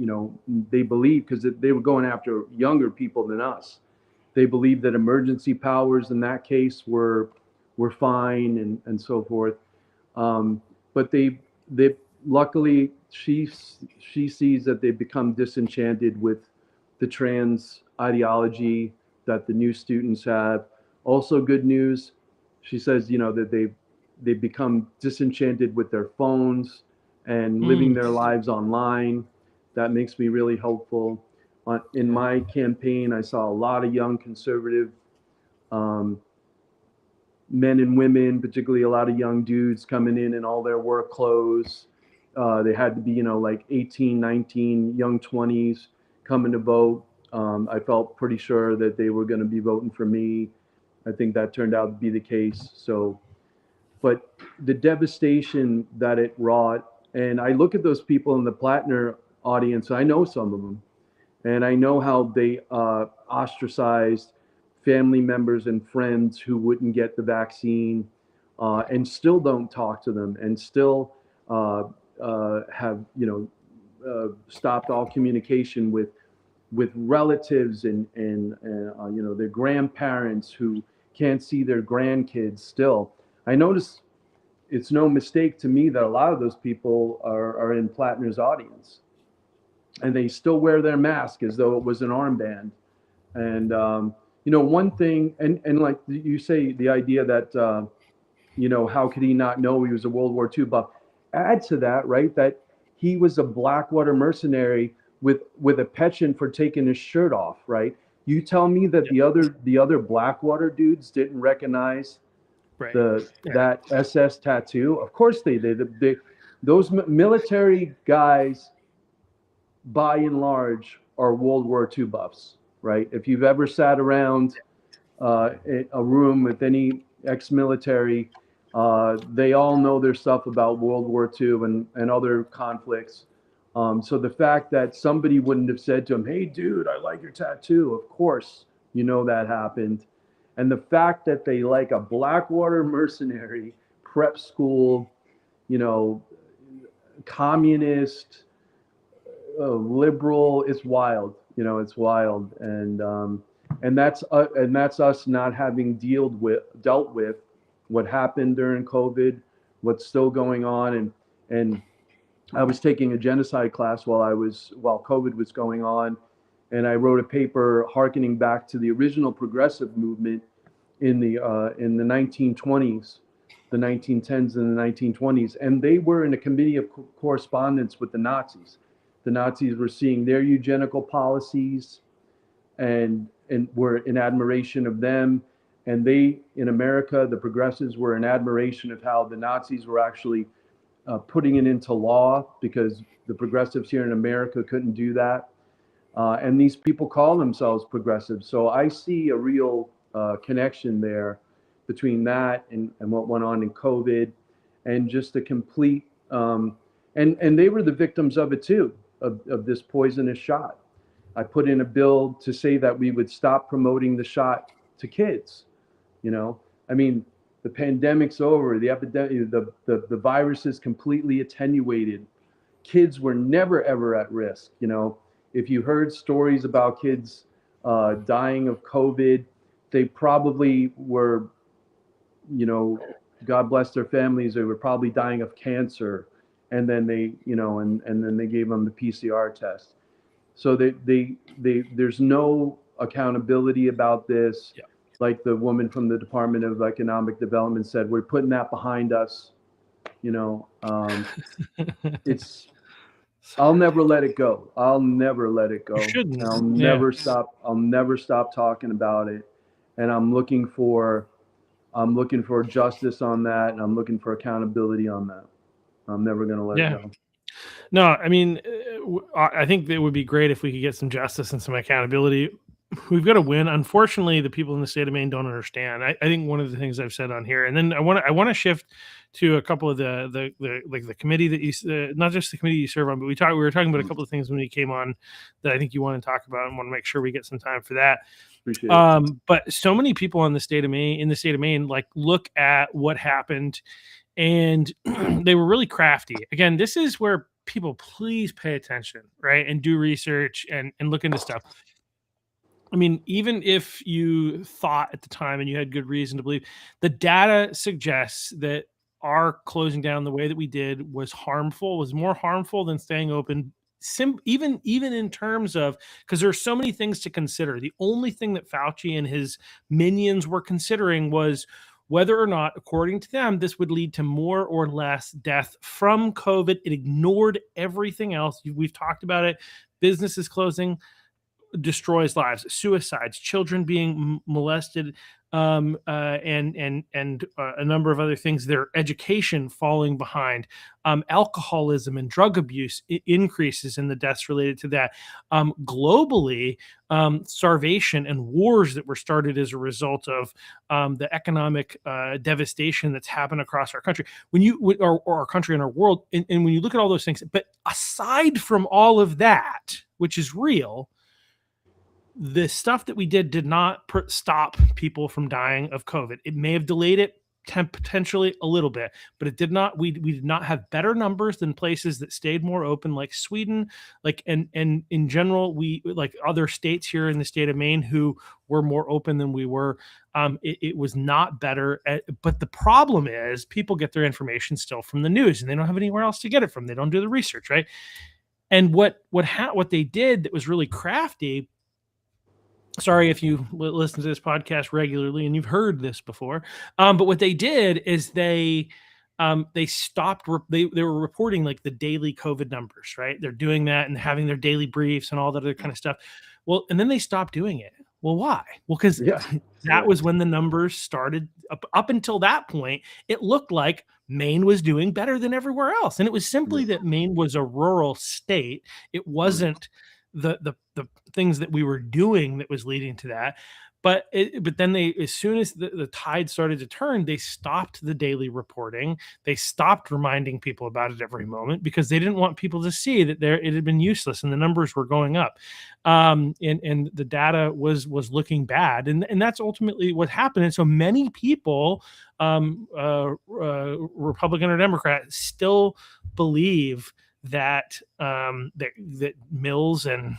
they believe, because they were going after younger people than us. They believe that emergency powers in that case were fine and so forth. But they luckily, she sees that they've become disenchanted with the trans ideology that the new students have. Also good news, she says, that they've become disenchanted with their phones and living their lives online. That makes me really hopeful. In my campaign, I saw a lot of young conservative men and women, particularly a lot of young dudes coming in all their work clothes. They had to be, like 18, 19, young 20s coming to vote. I felt pretty sure that they were going to be voting for me. I think that turned out to be the case. But the devastation that it wrought, and I look at those people in the Plattner audience, I know some of them, and I know how they ostracized family members and friends who wouldn't get the vaccine, and still don't talk to them, and still have stopped all communication with relatives and their grandparents who can't see their grandkids still. I notice it's no mistake to me that a lot of those people are in Plattner's audience, and they still wear their mask as though it was an armband. And one thing, and like you say, the idea that how could he not know he was a World War II buff? Add to that, right, that he was a Blackwater mercenary with a penchant for taking his shirt off, right? You tell me that the other Blackwater dudes didn't recognize that SS tattoo? Of course they did. Those military guys, by and large, are World War II buffs, right? If you've ever sat around a room with any ex-military, they all know their stuff about World War II and other conflicts. So the fact that somebody wouldn't have said to him, "Hey, dude, I like your tattoo," of course, that happened. And the fact that they like a Blackwater mercenary, prep school, communist, liberal, it's wild. It's wild. And And that's us not having dealt with what happened during COVID, what's still going on. And I was taking a genocide class while COVID was going on, and I wrote a paper hearkening back to the original progressive movement in the 1920s, the 1910s and the 1920s, and they were in a committee of correspondence with the Nazis. The Nazis were seeing their eugenical policies and were in admiration of them. And they, in America, the progressives were in admiration of how the Nazis were actually putting it into law, because the progressives here in America couldn't do that. And these people call themselves progressives. So I see a real connection there between that and what went on in COVID, and just a complete, and they were the victims of it too, of this poisonous shot. I put in a bill to say that we would stop promoting the shot to kids. I mean, the pandemic's over, the epidemic, the virus is completely attenuated. Kids were never, ever at risk. If you heard stories about kids dying of COVID, they probably were, God bless their families, they were probably dying of cancer. And then they, and then they gave them the PCR test. So there's no accountability about this. Yeah. Like the woman from the Department of Economic Development said, we're putting that behind us. I'll never let it go. I'll never let it go. You shouldn't. I'll never stop talking about it. And I'm looking for justice on that, and I'm looking for accountability on that. I'm never going to let it go. No, I mean, I think it would be great if we could get some justice and some accountability. We've got to win. Unfortunately, the people in the state of Maine don't understand. I think one of the things I've said on here, and then I want to shift to a couple of the committee that you, not just the committee you serve on, but we were talking about a couple of things when we came on that I think you want to talk about, and want to make sure we get some time for that. Appreciate it. But so many people in the state of Maine, like, look at what happened, and they were really crafty. Again, this is where people, please pay attention, right? And do research and look into stuff. I mean, even if you thought at the time and you had good reason to believe, the data suggests that our closing down the way that we did was more harmful than staying open. Even in terms of, because there are so many things to consider. The only thing that Fauci and his minions were considering was whether or not, according to them, this would lead to more or less death from COVID. It ignored everything else. We've talked about it. Businesses closing destroys lives, suicides, children being molested, and a number of other things. Their education falling behind, alcoholism and drug abuse increases in the deaths related to that. Globally, starvation and wars that were started as a result of the economic devastation that's happened across our country. Or our country and our world, and when you look at all those things, but aside from all of that, which is real, the stuff that we did not stop people from dying of COVID. It may have delayed it potentially a little bit, but it did not. We did not have better numbers than places that stayed more open, like Sweden, and in general, we, like other states here in the state of Maine who were more open than we were. It was not better. But the problem is, people get their information still from the news, and they don't have anywhere else to get it from. They don't do the research, right? And what they did that was really crafty. Sorry if you listen to this podcast regularly and you've heard this before, but what they did is they stopped. They were reporting like the daily COVID numbers, right? They're doing that and having their daily briefs and all that other kind of stuff. Well, and then they stopped doing it. Well, why? Well, because that was when the numbers started. Up until that point, it looked like Maine was doing better than everywhere else, and it was simply that Maine was a rural state. It wasn't the things that we were doing that was leading to that. But then as soon as the tide started to turn, they stopped the daily reporting. They stopped reminding people about it every moment, because they didn't want people to see that it had been useless and the numbers were going up, and the data was looking bad, and that's ultimately what happened. And so many people, Republican or Democrat, still believe that that Mills and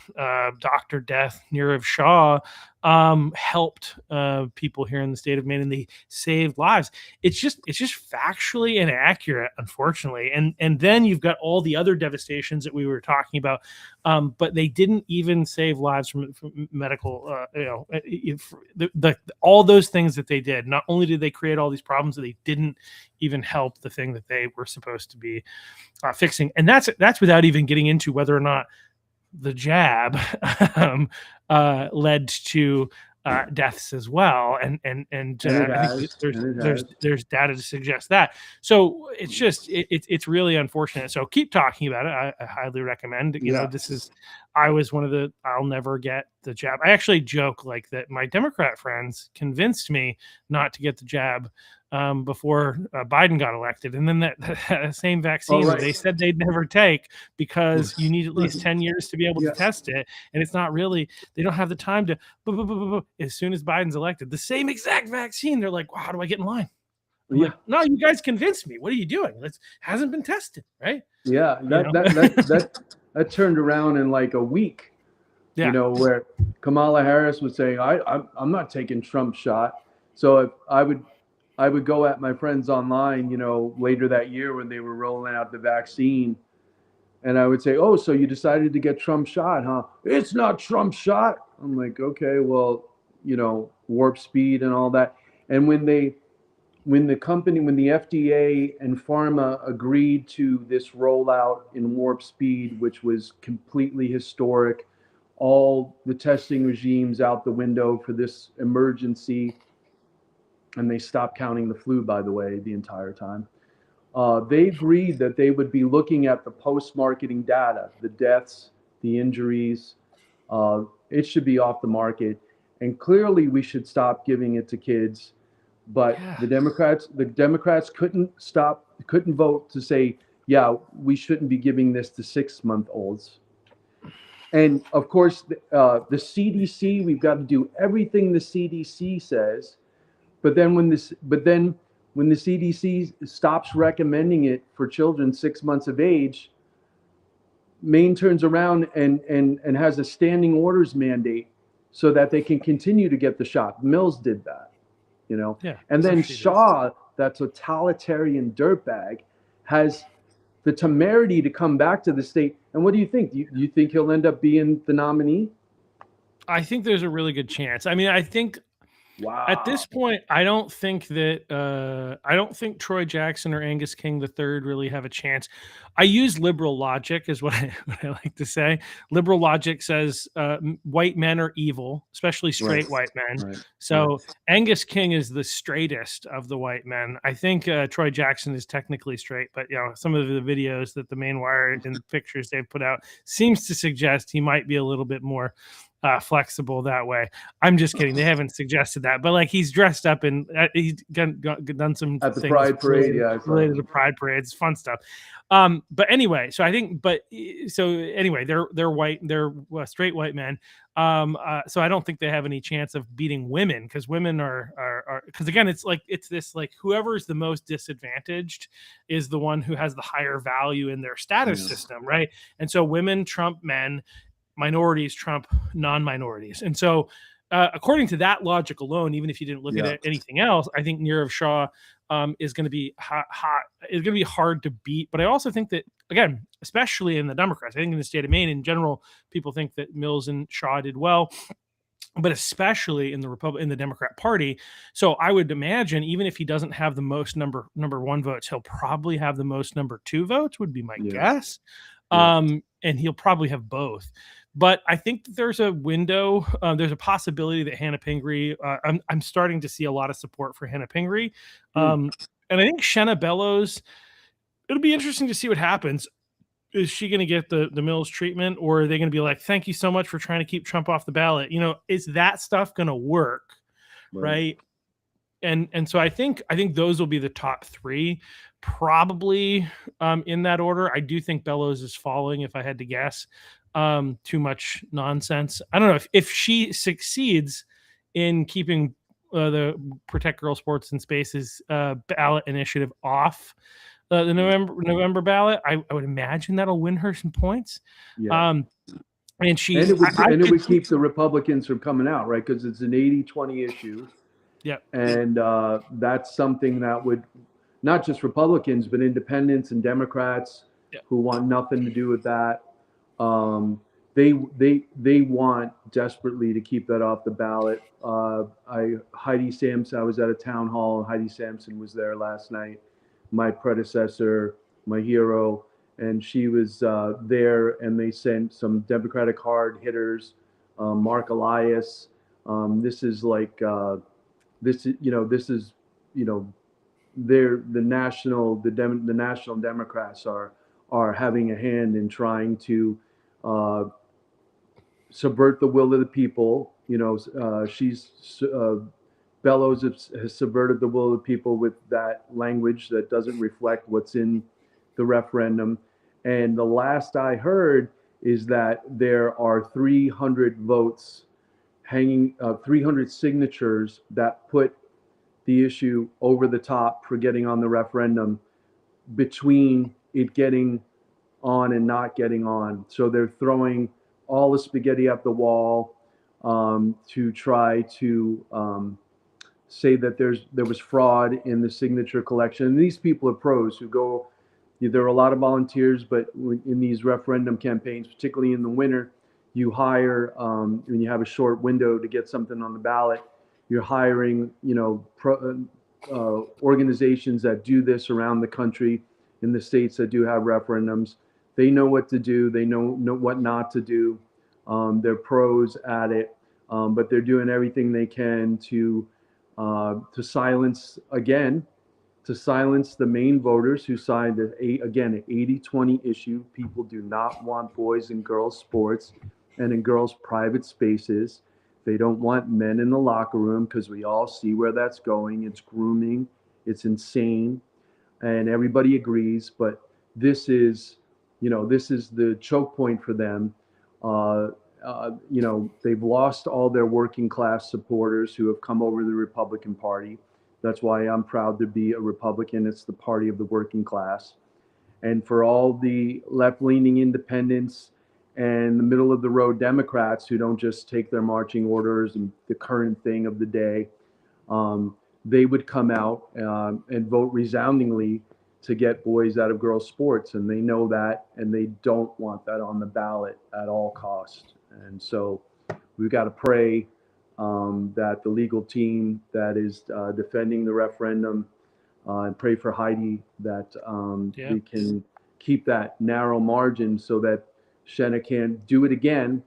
Dr. Death, Nirav Shah, helped people here in the state of Maine, and they saved lives. It's just factually inaccurate, unfortunately. And then you've got all the other devastations that we were talking about, but they didn't even save lives from medical. All those things that they did. Not only did they create all these problems, they didn't even help the thing that they were supposed to be fixing. And that's without even getting into whether or not the jab led to deaths as well, and I think there's data to suggest that. So it's just it's really unfortunate. So keep talking about it. I highly recommend. You know, I was one of the I'll never get the jab. I actually joke like that. My Democrat friends convinced me not to get the jab before Biden got elected, and then that same vaccine they said they'd never take because you need at least 10 years to be able to test it, and it's not really, they don't have the time to as soon as Biden's elected, the same exact vaccine. They're like, well, how do I get in line? Like, no, you guys convinced me. What are you doing? It hasn't been tested, right? Yeah, that turned around in like a week. Yeah. You know, where Kamala Harris was saying, I'm not taking Trump's shot. So if I would go at my friends online, you know, later that year when they were rolling out the vaccine, and I would say, oh, so you decided to get Trump's shot, huh? It's not Trump's shot. I'm like, okay, well, you know, warp speed and all that. And when the FDA and pharma agreed to this rollout in warp speed, which was completely historic, all the testing regimes out the window for this emergency, and they stopped counting the flu, by the way, the entire time. They agreed that they would be looking at the post-marketing data, the deaths, the injuries. It should be off the market. And clearly we should stop giving it to kids. But the Democrats couldn't vote to say, yeah, we shouldn't be giving this to 6-month-olds. And of course, the CDC, we've got to do everything the CDC says. But then when the CDC stops recommending it for children 6 months of age, Maine turns around and has a standing orders mandate so that they can continue to get the shot. Mills did that, you know. Yeah, and then Shaw, that totalitarian dirtbag, has the temerity to come back to the state. And what do you think? Do you think he'll end up being the nominee? I think there's a really good chance. I mean, I think at this point, I don't think Troy Jackson or Angus King III really have a chance. I use liberal logic, is what I like to say. Liberal logic says white men are evil, especially straight white men. Right. So Angus King is the straightest of the white men. I think Troy Jackson is technically straight, but you know, some of the videos that the Maine Wire and the pictures they've put out seems to suggest he might be a little bit more flexible that way. I'm just kidding. They haven't suggested that, but like he's dressed up and he's done some at the Pride Parade, related to Pride Parades, fun stuff. But anyway, so I think, they're white, they're straight white men. So I don't think they have any chance of beating women, because women are because again, it's this whoever is the most disadvantaged is the one who has the higher value in their status system, right? And so women trump men, minorities trump non-minorities. And so according to that logic alone, even if you didn't look at anything else, I think Nirav Shah is going to be hot. It's going to be hard to beat. But I also think that, again, especially in the Democrats, I think in the state of Maine in general, people think that Mills and Shaw did well, but especially in the Democrat Party. So I would imagine, even if he doesn't have the most number one votes, he'll probably have the most number 2 votes, would be my guess. And he'll probably have both. But I think that there's a window. There's a possibility that Hannah Pingree. I'm starting to see a lot of support for Hannah Pingree, and I think Shenna Bellows. It'll be interesting to see what happens. Is she going to get the Mills treatment, or are they going to be like, "Thank you so much for trying to keep Trump off the ballot"? You know, is that stuff going to work, right? And so I think those will be the top 3, probably in that order. I do think Bellows is falling, if I had to guess. Too much nonsense. I don't know if she succeeds in keeping the Protect Girl Sports and Spaces ballot initiative off the November ballot. I would imagine that'll win her some points. And she's, and it would keep the Republicans from coming out, right? Because it's an 80-20 issue. yeah. And that's something that would, not just Republicans, but independents and Democrats who want nothing to do with that. They want desperately to keep that off the ballot. Heidi Sampson, I was at a town hall. Heidi Sampson was there last night, my predecessor, my hero, and she was there. And they sent some Democratic hard hitters, Mark Elias. This is like the national Democrats are having a hand in trying to subvert the will of the people. Bellows has subverted the will of the people with that language that doesn't reflect what's in the referendum. And the last I heard is that there are 300 votes hanging, 300 signatures that put the issue over the top for getting on the referendum between it getting on and not getting on. So they're throwing all the spaghetti up the wall to try to say that there was fraud in the signature collection. And these people are pros who go, there are a lot of volunteers, but in these referendum campaigns, particularly in the winter, you hire, when you have a short window to get something on the ballot, you're hiring, organizations that do this around the country in the states that do have referendums. They know what to do. They know what not to do. They're pros at it, but they're doing everything they can to silence the Maine voters who signed an 80-20 issue. People do not want boys and girls sports and in girls' private spaces. They don't want men in the locker room because we all see where that's going. It's grooming. It's insane. And everybody agrees. But this is the choke point for them. They've lost all their working class supporters who have come over to the Republican Party. That's why I'm proud to be a Republican. It's the party of the working class. And for all the left-leaning independents and the middle-of-the-road Democrats who don't just take their marching orders and the current thing of the day, they would come out and vote resoundingly to get boys out of girls' sports. And they know that, and they don't want that on the ballot at all costs. And so we've got to pray that the legal team that is defending the referendum, and pray for Heidi that we can keep that narrow margin so that Shenna can't do it again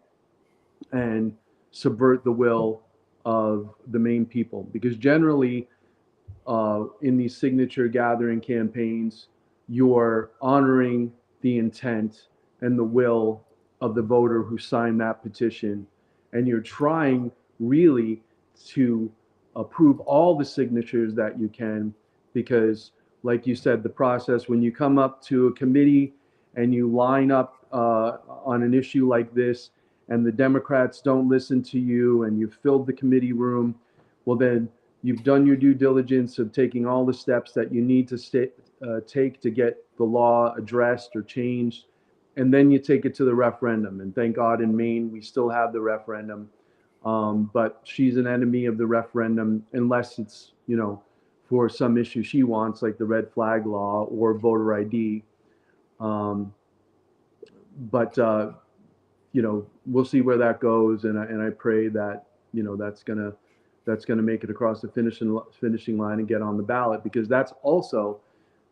and subvert the will of the Maine people. Because generally, in these signature gathering campaigns, you're honoring the intent and the will of the voter who signed that petition, and you're trying really to approve all the signatures that you can, because like you said, the process, when you come up to a committee and you line up on an issue like this and the Democrats don't listen to you and you've filled the committee room, well then you've done your due diligence of taking all the steps that you need to take to get the law addressed or changed, and then you take it to the referendum. And thank God in Maine we still have the referendum. But she's an enemy of the referendum unless it's, for some issue she wants, like the red flag law or voter ID. But we'll see where that goes, and I pray that that's gonna make it across the finishing line and get on the ballot, because that's also,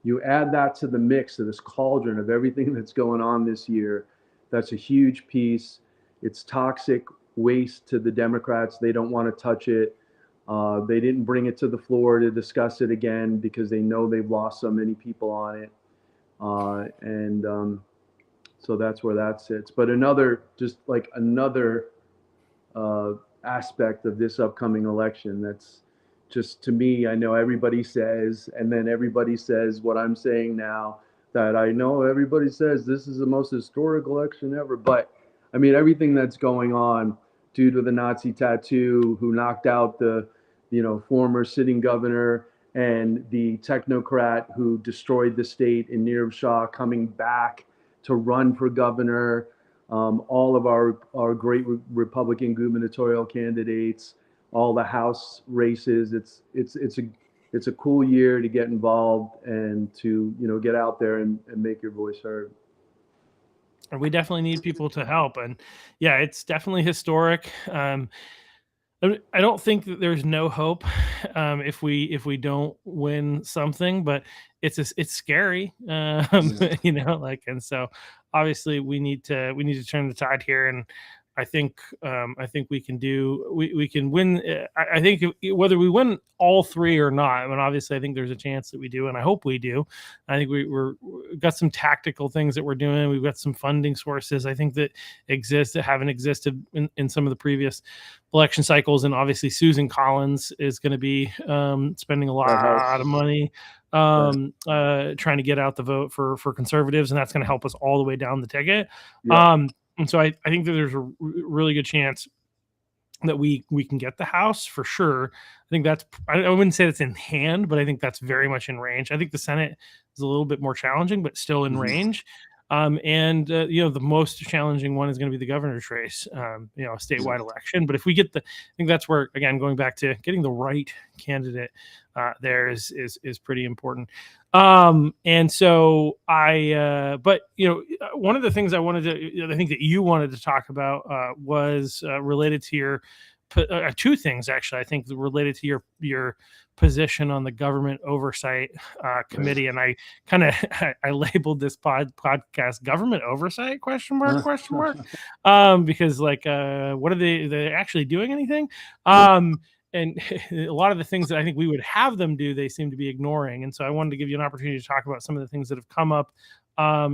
you add that to the mix of this cauldron of everything that's going on this year. That's a huge piece. It's toxic waste to the Democrats. They don't want to touch it. They didn't bring it to the floor to discuss it again because they know they've lost so many people on it. So that's where that sits. But another aspect of this upcoming election that's just, to me, I know everybody says, and then everybody says what I'm saying now, that I know everybody says this is the most historic election ever. But I mean, everything that's going on due to the Nazi tattoo, who knocked out the former sitting governor, and the technocrat who destroyed the state in Nirav Shah coming back to run for governor, all of our great Republican gubernatorial candidates, all the House races. It's a cool year to get involved and to, get out there and make your voice heard. And we definitely need people to help. And yeah, it's definitely historic. I don't think that there's no hope if we don't win something, but it's scary, and so obviously we need to turn the tide here, and I think we can win. I think whether we win all three or not, I mean, obviously I think there's a chance that we do, and I hope we do. I think we've got some tactical things that we're doing. We've got some funding sources I think that haven't existed in some of the previous election cycles, and obviously Susan Collins is going to be spending a lot of money trying to get out the vote for conservatives, and that's going to help us all the way down the ticket. Yeah. And so I think that there's a really good chance that we can get the House for sure. I think I wouldn't say that's in hand, but I think that's very much in range. I think the Senate is a little bit more challenging, but still in range. The most challenging one is going to be the governor's race, a statewide election. But if we get I think that's where, again, going back to getting the right candidate there is pretty important. And so but one of the things I wanted to, I think that you wanted to talk about was related to your two things, actually, I think related to your position on the government oversight committee. And I kind of I labeled this podcast government oversight ? Because what are they actually doing anything? And a lot of the things that I think we would have them do, they seem to be ignoring. And so I wanted to give you an opportunity to talk about some of the things that have come up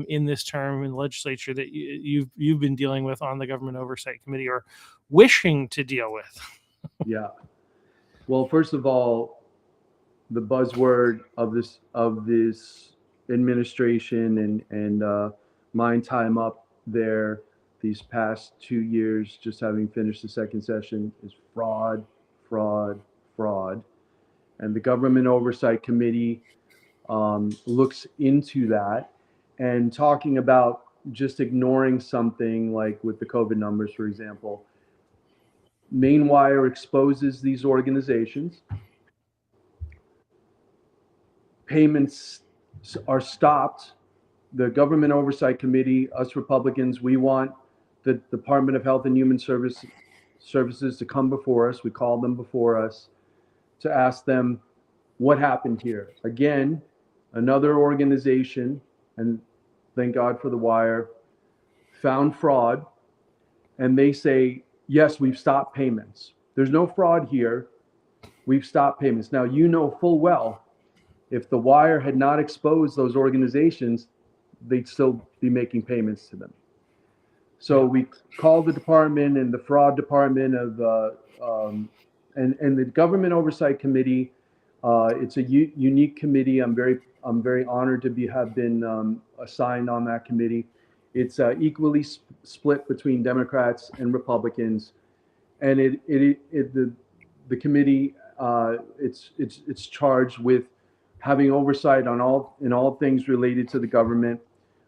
in this term in the legislature that you've been dealing with on the government oversight committee or wishing to deal with. Yeah. Well, first of all, the buzzword of this administration and my time up there these past 2 years, just having finished the second session, is fraud. And the Government Oversight Committee looks into that, and talking about just ignoring something like with the COVID numbers, for example. Maine Wire exposes these organizations. Payments are stopped. The Government Oversight Committee, us Republicans, we want the Department of Health and Human Services to come before us. We called them before us to ask them what happened here. Again, another organization, and thank God for the Wire, found fraud, and they say, yes, we've stopped payments. There's no fraud here. We've stopped payments. Now, you know full well, if the Wire had not exposed those organizations, they'd still be making payments to them. So we called the department and the fraud department of and the Government Oversight Committee. It's a unique committee. I'm very honored to have been assigned on that committee. It's equally split between Democrats and Republicans, and the committee it's charged with having oversight on all things related to the government.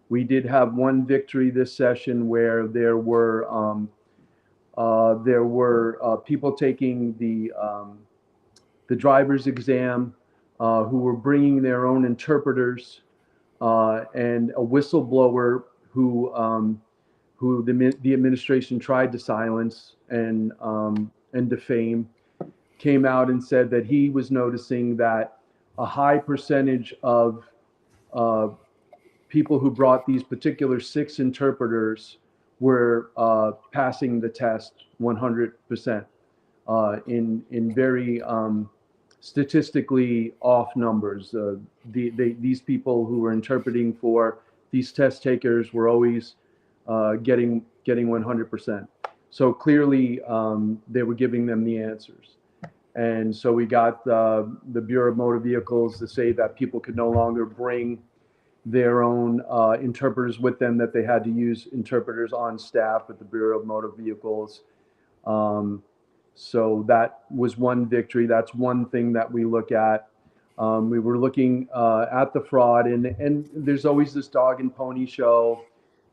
We did have one victory this session where there were people taking the driver's exam who were bringing their own interpreters, and a whistleblower who the administration tried to silence and defame, came out and said that he was noticing that a high percentage of people who brought these particular 6 interpreters were passing the test 100% in very statistically off numbers. These people who were interpreting for these test takers were always getting 100%. So clearly they were giving them the answers. And so we got the Bureau of Motor Vehicles to say that people could no longer bring their own interpreters with them, that they had to use interpreters on staff at the Bureau of Motor Vehicles. So that was one victory. That's one thing that we look at. We were looking at the fraud, and there's always this dog and pony show.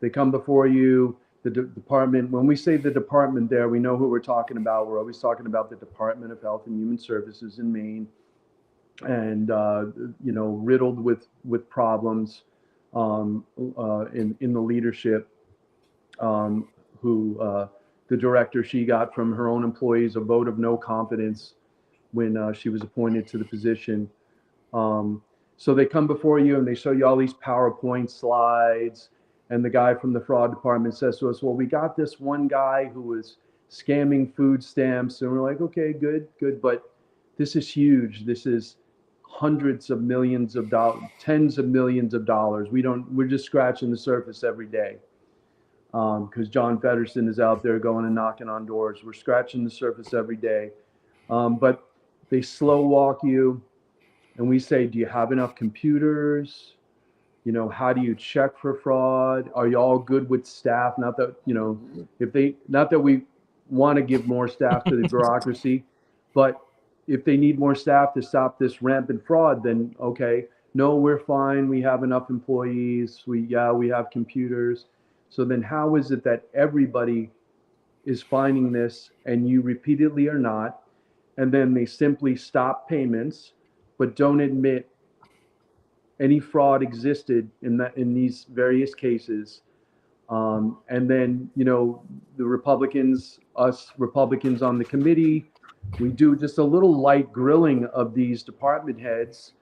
They come before you, the department, when we say the department there, we know who we're talking about. We're always talking about the Department of Health and Human Services in Maine, and riddled with problems in the leadership. The director, she got from her own employees a vote of no confidence when she was appointed to the position. So they come before you and they show you all these PowerPoint slides. And the guy from the fraud department says to us, well, we got this one guy who was scamming food stamps. And we're like, okay, good. But this is huge. This is hundreds of millions of dollars, tens of millions of dollars. We're just scratching the surface every day. Because John Feddersen is out there going and knocking on doors. We're scratching the surface every day. But they slow walk you. And we say, do you have enough computers? How do you check for fraud? Are you all good with staff? Not that, not that we want to give more staff to the bureaucracy, but if they need more staff to stop this rampant fraud, then okay, no, we're fine. We have enough employees. We have computers. So then how is it that everybody is finding this and you repeatedly are not? And then they simply stop payments, but don't admit any fraud existed in these various cases. And then, the Republicans, us Republicans on the committee, we do just a little light grilling of these department heads.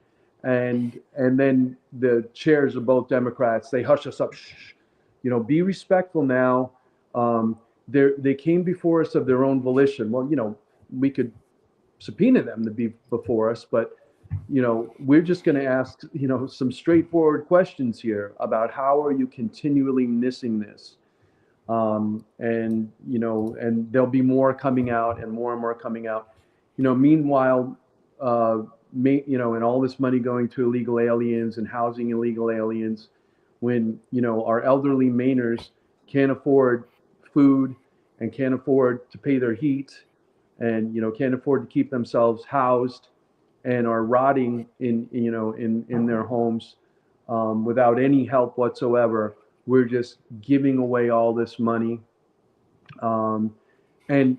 And then the chairs of both Democrats, they hush us up. Shh, be respectful now. They came before us of their own volition. Well, we could subpoena them to be before us, but we're just going to ask, some straightforward questions here about how are you continually missing this? And there'll be more coming out and more coming out. Meanwhile, and all this money going to illegal aliens and housing illegal aliens, when, our elderly Mainers can't afford food and can't afford to pay their heat and, can't afford to keep themselves housed, and are rotting in their homes without any help whatsoever. We're just giving away all this money. And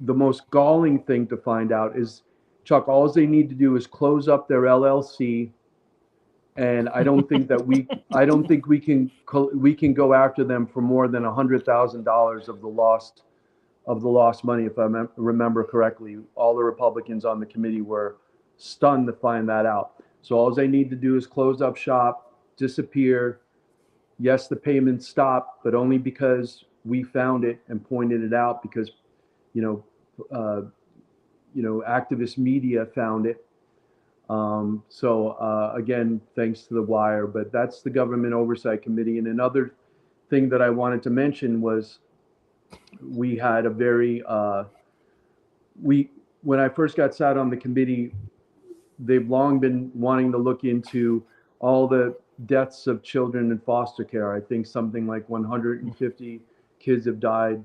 the most galling thing to find out is, Chuck, all they need to do is close up their LLC. And I don't think that we can go after them for more than $100,000 of the lost money. If I remember correctly, all the Republicans on the committee were stunned to find that out. So all they need to do is close up shop, disappear. Yes, the payments stop, but only because we found it and pointed it out, because activist media found it. Again, thanks to the wire, but that's the Government Oversight Committee. And another thing that I wanted to mention was we had a very when I first got sat on the committee, they've long been wanting to look into all the deaths of children in foster care. I think something like 150 kids have died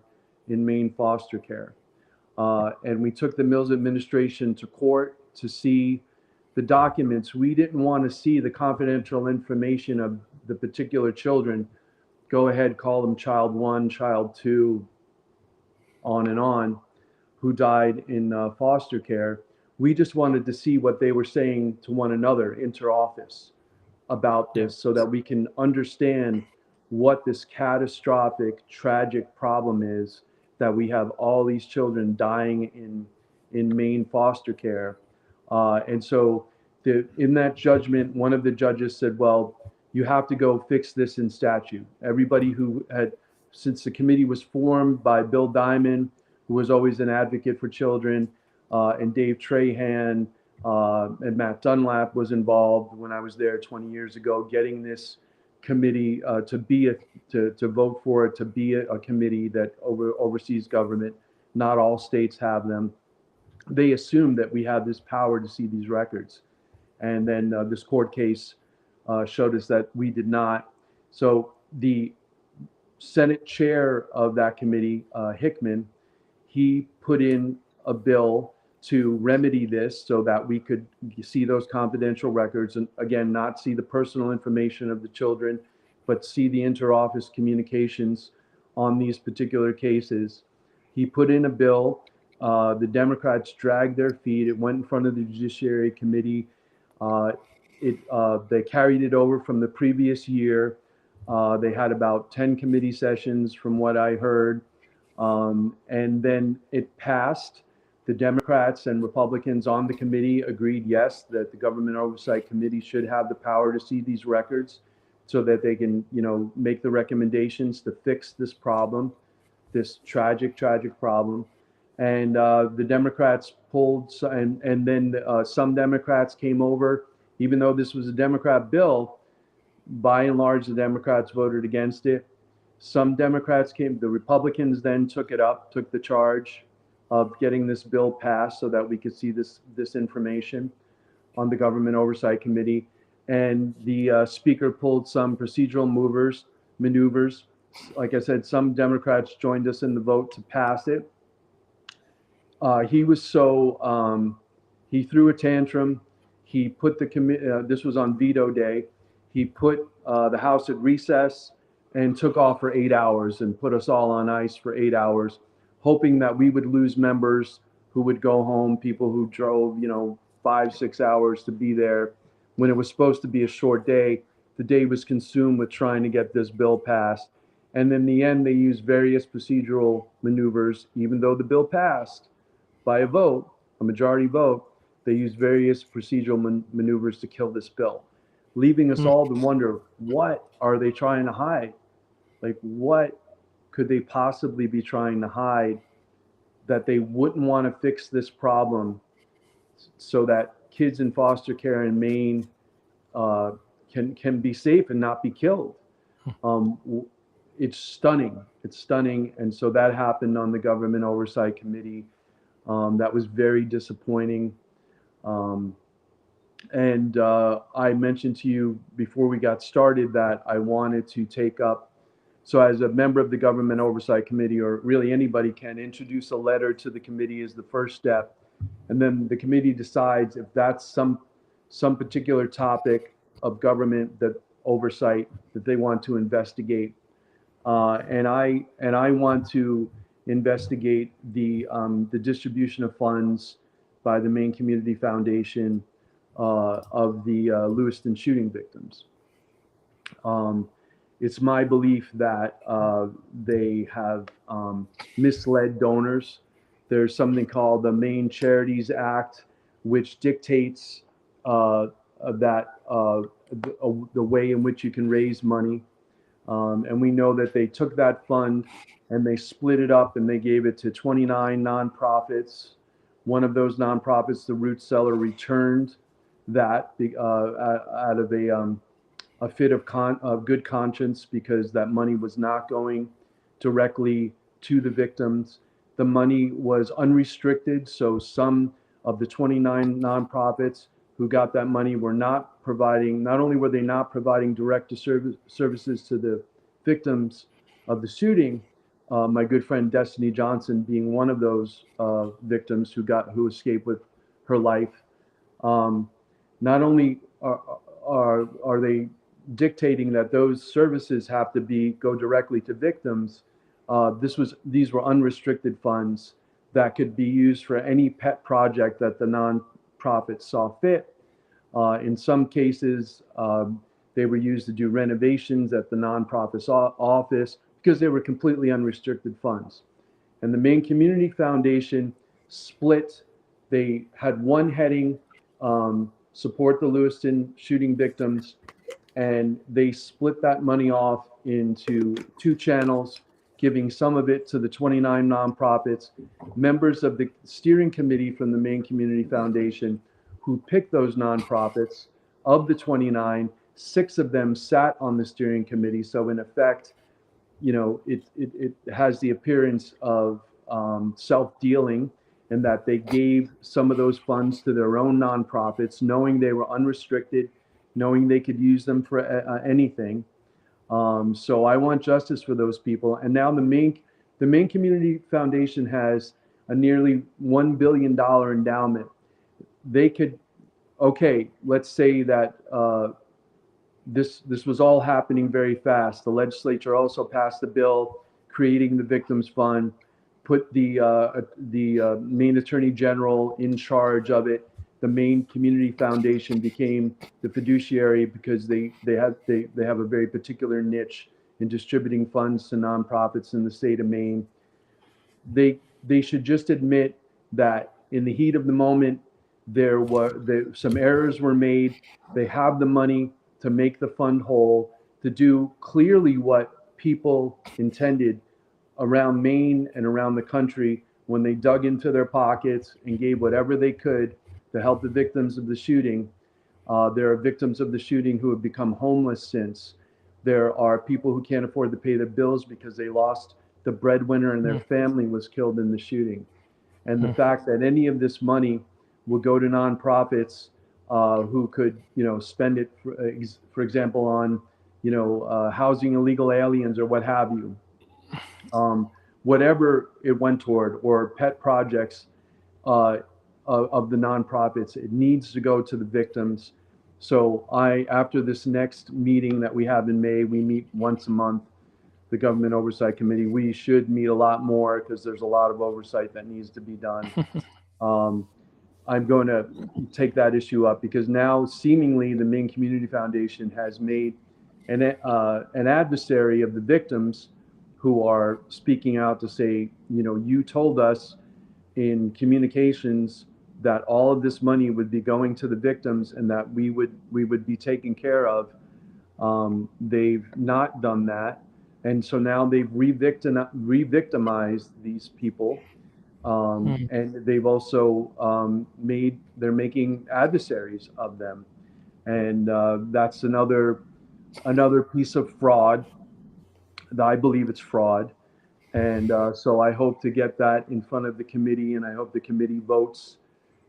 in Maine foster care. And we took the Mills administration to court to see the documents. We didn't want to see the confidential information of the particular children. Go ahead, call them child 1, child 2, on and on, who died in foster care. We just wanted to see what they were saying to one another inter-office about this, so that we can understand what this catastrophic, tragic problem is, that we have all these children dying in Maine foster care. And so in that judgment, one of the judges said, well, you have to go fix this in statute. Everybody who had, since the committee was formed by Bill Diamond, who was always an advocate for children, and Dave Trahan, and Matt Dunlap was involved when I was there 20 years ago, getting this committee to vote for it to be a committee that oversees government. Not all states have them. They assume that we have this power to see these records, and then this court case showed us that we did not. So the Senate chair of that committee, Hickman, he put in a bill to remedy this so that we could see those confidential records, and again, not see the personal information of the children, but see the inter-office communications on these particular cases. He put in a bill. The Democrats dragged their feet. It went in front of the Judiciary Committee. They carried it over from the previous year. They had about 10 committee sessions from what I heard. And then it passed. The Democrats and Republicans on the committee agreed, yes, that the Government Oversight Committee should have the power to see these records so that they can, make the recommendations to fix this problem, this tragic problem. And the Democrats pulled, and then some Democrats came over, even though this was a Democrat bill. By and large, the Democrats voted against it. Some Democrats the Republicans then took the charge of getting this bill passed so that we could see this information on the Government Oversight Committee. And the Speaker pulled some procedural maneuvers. Like I said, some Democrats joined us in the vote to pass it. He was he threw a tantrum. He put the committee, this was on veto day, he put the House at recess and took off for 8 hours and put us all on ice for 8 hours, hoping that we would lose members who would go home, people who drove, 5-6 hours to be there. When it was supposed to be a short day, the day was consumed with trying to get this bill passed. And in the end, they used various procedural maneuvers, even though the bill passed by a majority vote, they used various procedural maneuvers to kill this bill, leaving us all to wonder, what are they trying to hide? Like, what could they possibly be trying to hide that they wouldn't want to fix this problem so that kids in foster care in Maine can be safe and not be killed? It's stunning. It's stunning. And so that happened on the Government Oversight Committee. That was very disappointing. And I mentioned to you before we got started that I wanted to take up, so as a member of the Government Oversight Committee, or really anybody can, introduce a letter to the committee as the first step. And then the committee decides if that's some particular topic of government oversight that they want to investigate. And I want to investigate the distribution of funds by the Maine Community Foundation of the Lewiston shooting victims. It's my belief that they have misled donors. There's something called the Maine Charities Act, which dictates the way in which you can raise money. And we know that they took that fund and they split it up and they gave it to 29 nonprofits. One of those nonprofits, the Root Cellar, returned that out of a fit of good conscience, because that money was not going directly to the victims. The money was unrestricted, so some of the 29 nonprofits who got that money were not only were they not providing direct services to the victims of the shooting, my good friend Destiny Johnson being one of those victims who escaped with her life. Not only are they dictating that those services have to go directly to victims, these were unrestricted funds that could be used for any pet project that the nonprofit saw fit. In some cases, they were used to do renovations at the nonprofit's office because they were completely unrestricted funds. And the Maine Community Foundation split. They had one heading, support the Lewiston shooting victims, and they split that money off into two channels, giving some of it to the 29 nonprofits. Members of the steering committee from the Maine Community Foundation who picked those nonprofits, of the 29, 6 of them sat on the steering committee. So in effect, it has the appearance of self-dealing, in that they gave some of those funds to their own nonprofits, knowing they were unrestricted, knowing they could use them for anything. So I want justice for those people. And now the Maine Community Foundation has a nearly $1 billion endowment. They could, let's say that this was all happening very fast. The legislature also passed a bill creating the Victims Fund, put the Maine Attorney General in charge of it. The Maine Community Foundation became the fiduciary because they have a very particular niche in distributing funds to nonprofits in the state of Maine. They should just admit that in the heat of the moment, some errors were made. They have the money to make the fund whole, to do clearly what people intended around Maine and around the country when they dug into their pockets and gave whatever they could to help the victims of the shooting. There are victims of the shooting who have become homeless since. There are people who can't afford to pay their bills because they lost the breadwinner and their family was killed in the shooting. And the fact that any of this money will go to nonprofits who could, spend it, for example, on, housing illegal aliens or what have you. Whatever it went toward, or pet projects of the nonprofits, it needs to go to the victims. So after this next meeting that we have in May, we meet once a month, the Government Oversight Committee. We should meet a lot more because there's a lot of oversight that needs to be done. I'm going to take that issue up because now seemingly the Maine Community Foundation has made an adversary of the victims who are speaking out to say, you told us in communications that all of this money would be going to the victims and that we would be taken care of. They've not done that. And so now they've re-victimized these people. And they've also they're making adversaries of them. And that's another piece of fraud. I believe it's fraud. And so I hope to get that in front of the committee, and I hope the committee votes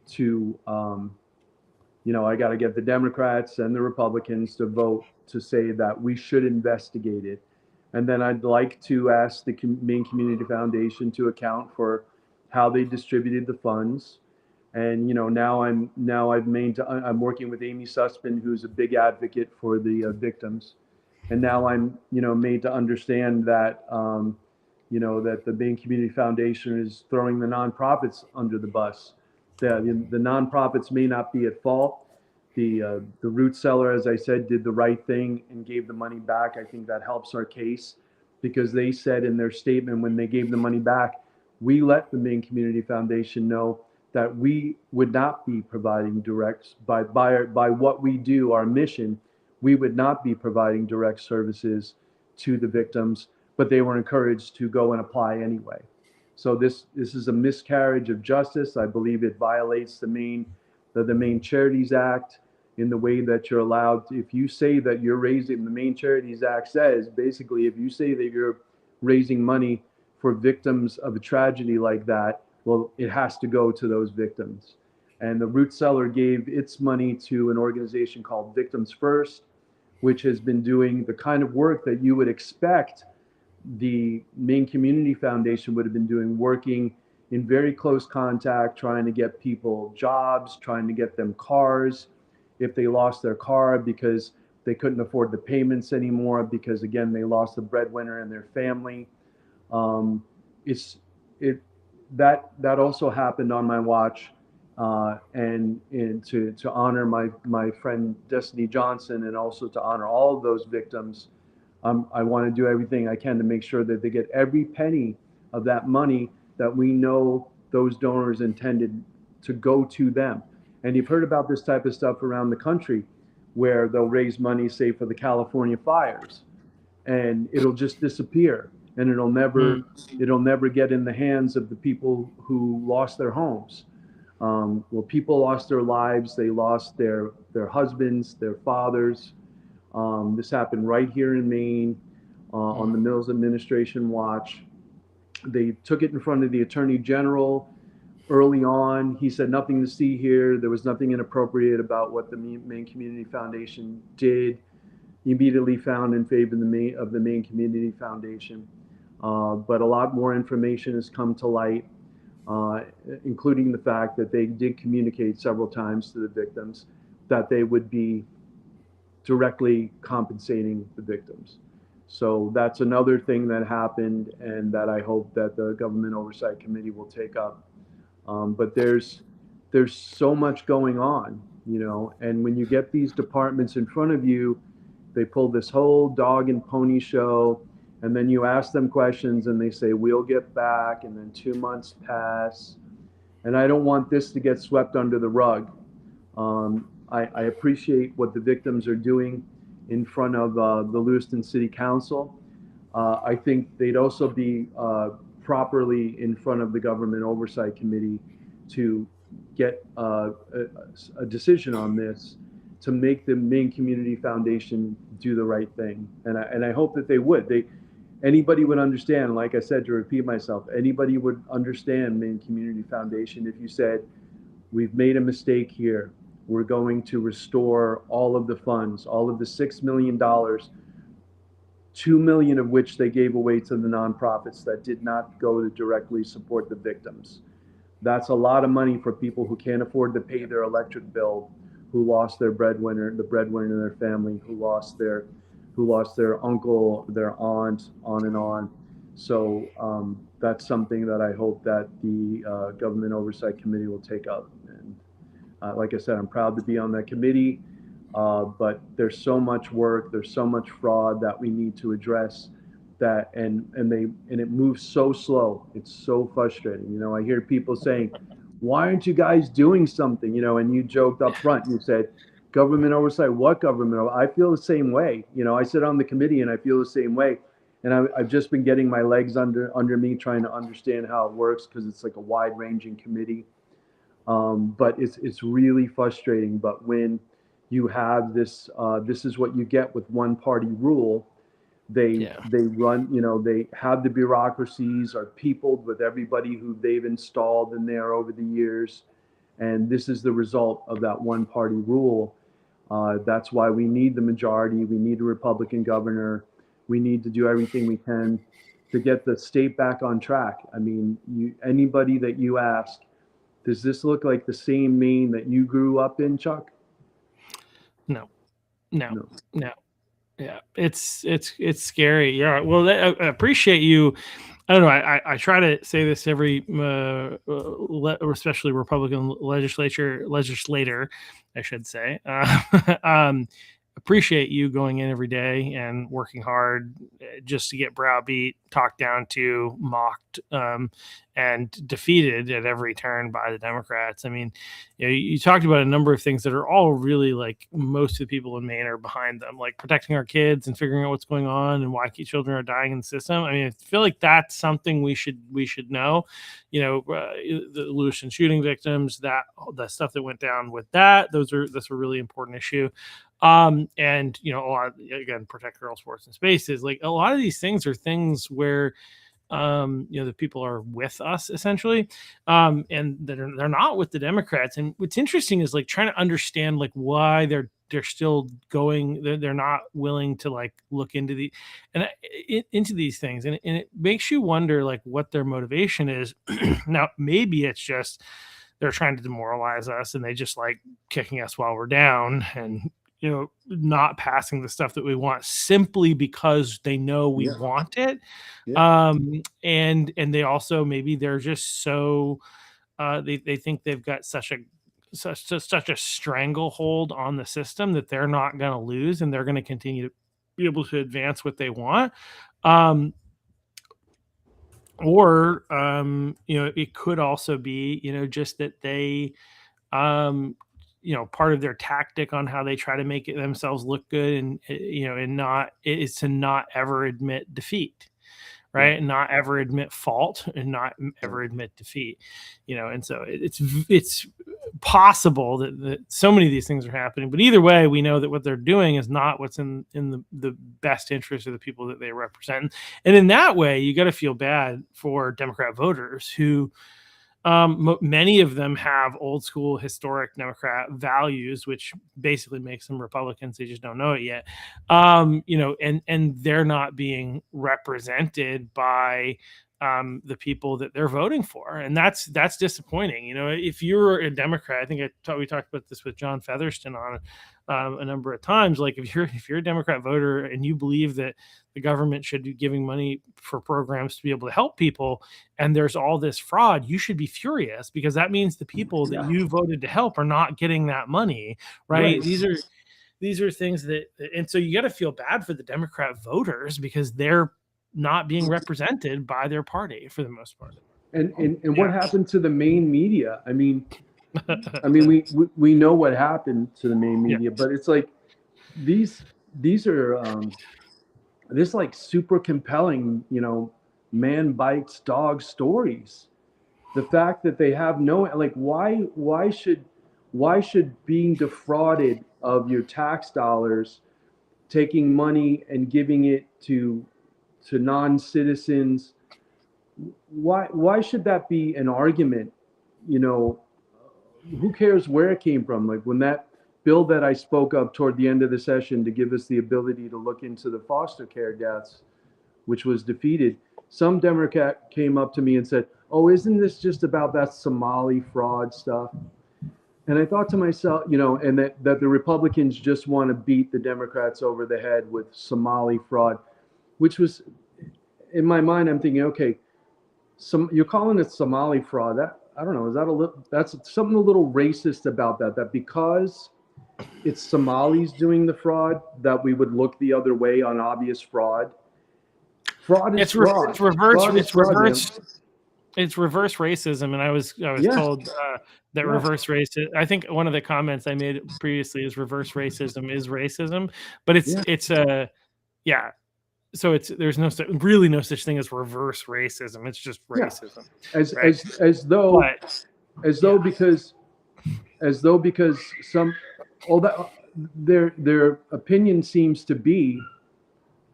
to, I got to get the Democrats and the Republicans to vote to say that we should investigate it. And then I'd like to ask the Maine Community Foundation to account for how they distributed the funds. And now I'm working with Amy Sussman, who's a big advocate for the victims. And now I'm made to understand that that the Maine Community Foundation is throwing the nonprofits under the bus. The nonprofits may not be at fault. The root seller, as I said, did the right thing and gave the money back. I think that helps our case because they said in their statement when they gave the money back, we let the Maine Community Foundation know that we would not be providing direct, by what we do, our mission, we would not be providing direct services to the victims, but they were encouraged to go and apply anyway. So this is a miscarriage of justice. I believe it violates the Maine Charities Act in the way that you're allowed to, if you say that you're raising, the Maine Charities Act says, basically, if you say that you're raising money for victims of a tragedy like that, well, it has to go to those victims. And the root seller gave its money to an organization called Victims First, which has been doing the kind of work that you would expect the Maine Community Foundation would have been doing, working in very close contact, trying to get people jobs, trying to get them cars if they lost their car because they couldn't afford the payments anymore because, again, they lost the breadwinner and their family. That also happened on my watch, and to honor my friend Destiny Johnson and also to honor all of those victims. I want to do everything I can to make sure that they get every penny of that money that we know those donors intended to go to them. And you've heard about this type of stuff around the country where they'll raise money, say, for the California fires, and it'll just disappear. And it'll never get in the hands of the people who lost their homes. Well, people lost their lives. They lost their husbands, their fathers. This happened right here in Maine on the Mills administration watch. They took it in front of the Attorney General early on. He said nothing to see here. There was nothing inappropriate about what the Maine Community Foundation did. He immediately found in favor of the Maine Community Foundation. But a lot more information has come to light, including the fact that they did communicate several times to the victims that they would be directly compensating the victims. So that's another thing that happened, and that I hope that the Government Oversight Committee will take up. But there's so much going on, and when you get these departments in front of you, they pull this whole dog and pony show, and then you ask them questions and they say, we'll get back, and then 2 months pass. And I don't want this to get swept under the rug. I appreciate what the victims are doing in front of the Lewiston City Council. I think they'd also be properly in front of the Government Oversight Committee to get a decision on this, to make the Maine Community Foundation do the right thing. And I hope that they would. Anybody would understand, like I said, to repeat myself, anybody would understand Maine Community Foundation if you said, we've made a mistake here. We're going to restore all of the funds, all of the $6 million, $2 million of which they gave away to the nonprofits that did not go to directly support the victims. That's a lot of money for people who can't afford to pay their electric bill, who lost their breadwinner, the breadwinner in their family, who lost their uncle, their aunt, on and on. So that's something that I hope that the Government Oversight Committee will take up. And like I said, I'm proud to be on that committee, but there's so much work, there's so much fraud that we need to address. That and it moves so slow. It's so frustrating. I hear people saying, why aren't you guys doing something? And you joked up front, you said, government oversight, what government? I feel the same way. I sit on the committee and I feel the same way. And I've just been getting my legs under me, trying to understand how it works, because it's like a wide ranging committee. But it's really frustrating. But when you have this is what you get with one party rule. They run, they have the bureaucracies are peopled with everybody who they've installed in there over the years. And this is the result of that one party rule. That's why we need the majority. We need a Republican governor. We need to do everything we can to get the state back on track. I mean, anybody that you ask, does this look like the same Maine that you grew up in, Chuck? No. Yeah, it's scary. Yeah. Well, I appreciate you. I don't know. I try to say this every, especially Republican legislator, I should say. Appreciate you going in every day and working hard just to get browbeat, talked down to, mocked, and defeated at every turn by the Democrats. I mean, you talked about a number of things that are all really, like, most of the people in Maine are behind them, like protecting our kids and figuring out what's going on and why children are dying in the system. I mean, I feel like that's something we should know. The Lewiston shooting victims, that the stuff that went down with that's a really important issue. And a lot, again, protect girls, sports, and spaces. Like, a lot of these things are things where the people are with us, essentially, and they're not with the Democrats. And what's interesting is, like, trying to understand, like, why they're still going. They're not willing to, like, look into into these things, and it makes you wonder, like, what their motivation is. Now, maybe it's just they're trying to demoralize us, and they just like kicking us while we're down, and not passing the stuff that we want simply because they know we want it. Yeah. And they also, maybe they're just so, they think they've got such a stranglehold on the system that they're not going to lose, and they're going to continue to be able to advance what they want. Or it could also be, just that they, part of their tactic on how they try to make themselves look good, and is to not ever admit defeat, right? And not ever admit fault, and not ever admit defeat, and so it's possible that so many of these things are happening. But either way, we know that what they're doing is not what's in the best interest of the people that they represent. And in that way, you got to feel bad for Democrat voters who, many of them have old school historic Democrat values, which basically makes them Republicans. They just don't know it yet. And they're not being represented by the people that they're voting for, and that's disappointing. If you're a Democrat, I think we talked about this with John Featherston on a number of times. Like if you're a Democrat voter and you believe that the government should be giving money for programs to be able to help people, and there's all this fraud, you should be furious, because that means the people that you voted to help are not getting that money, right? These are things and so you got to feel bad for the Democrat voters, because they're not being represented by their party for the most part. And what happened to the Maine media? I mean, we know what happened to the Maine media, but it's like these are this like super compelling, man bites dog stories. The fact that they have no, like, why should being defrauded of your tax dollars, taking money and giving it to non-citizens, why should that be an argument? Who cares where it came from? Like when that bill that I spoke of toward the end of the session to give us the ability to look into the foster care deaths, which was defeated, some Democrat came up to me and said, "Oh, isn't this just about that Somali fraud stuff?" And I thought to myself, and that the Republicans just want to beat the Democrats over the head with Somali fraud, which was, in my mind, I'm thinking, okay, you're calling it Somali fraud. That, I don't know, that's something a little racist about that because it's Somalis doing the fraud, that we would look the other way on obvious fraud. Fraud is fraud. It's reverse. Fraud is It's fraud, reverse. Man. It's reverse racism, and I was told that reverse racism. I think one of the comments I made previously is reverse racism is racism, but So there's really no such thing as reverse racism. It's just racism. As though because their opinion seems to be,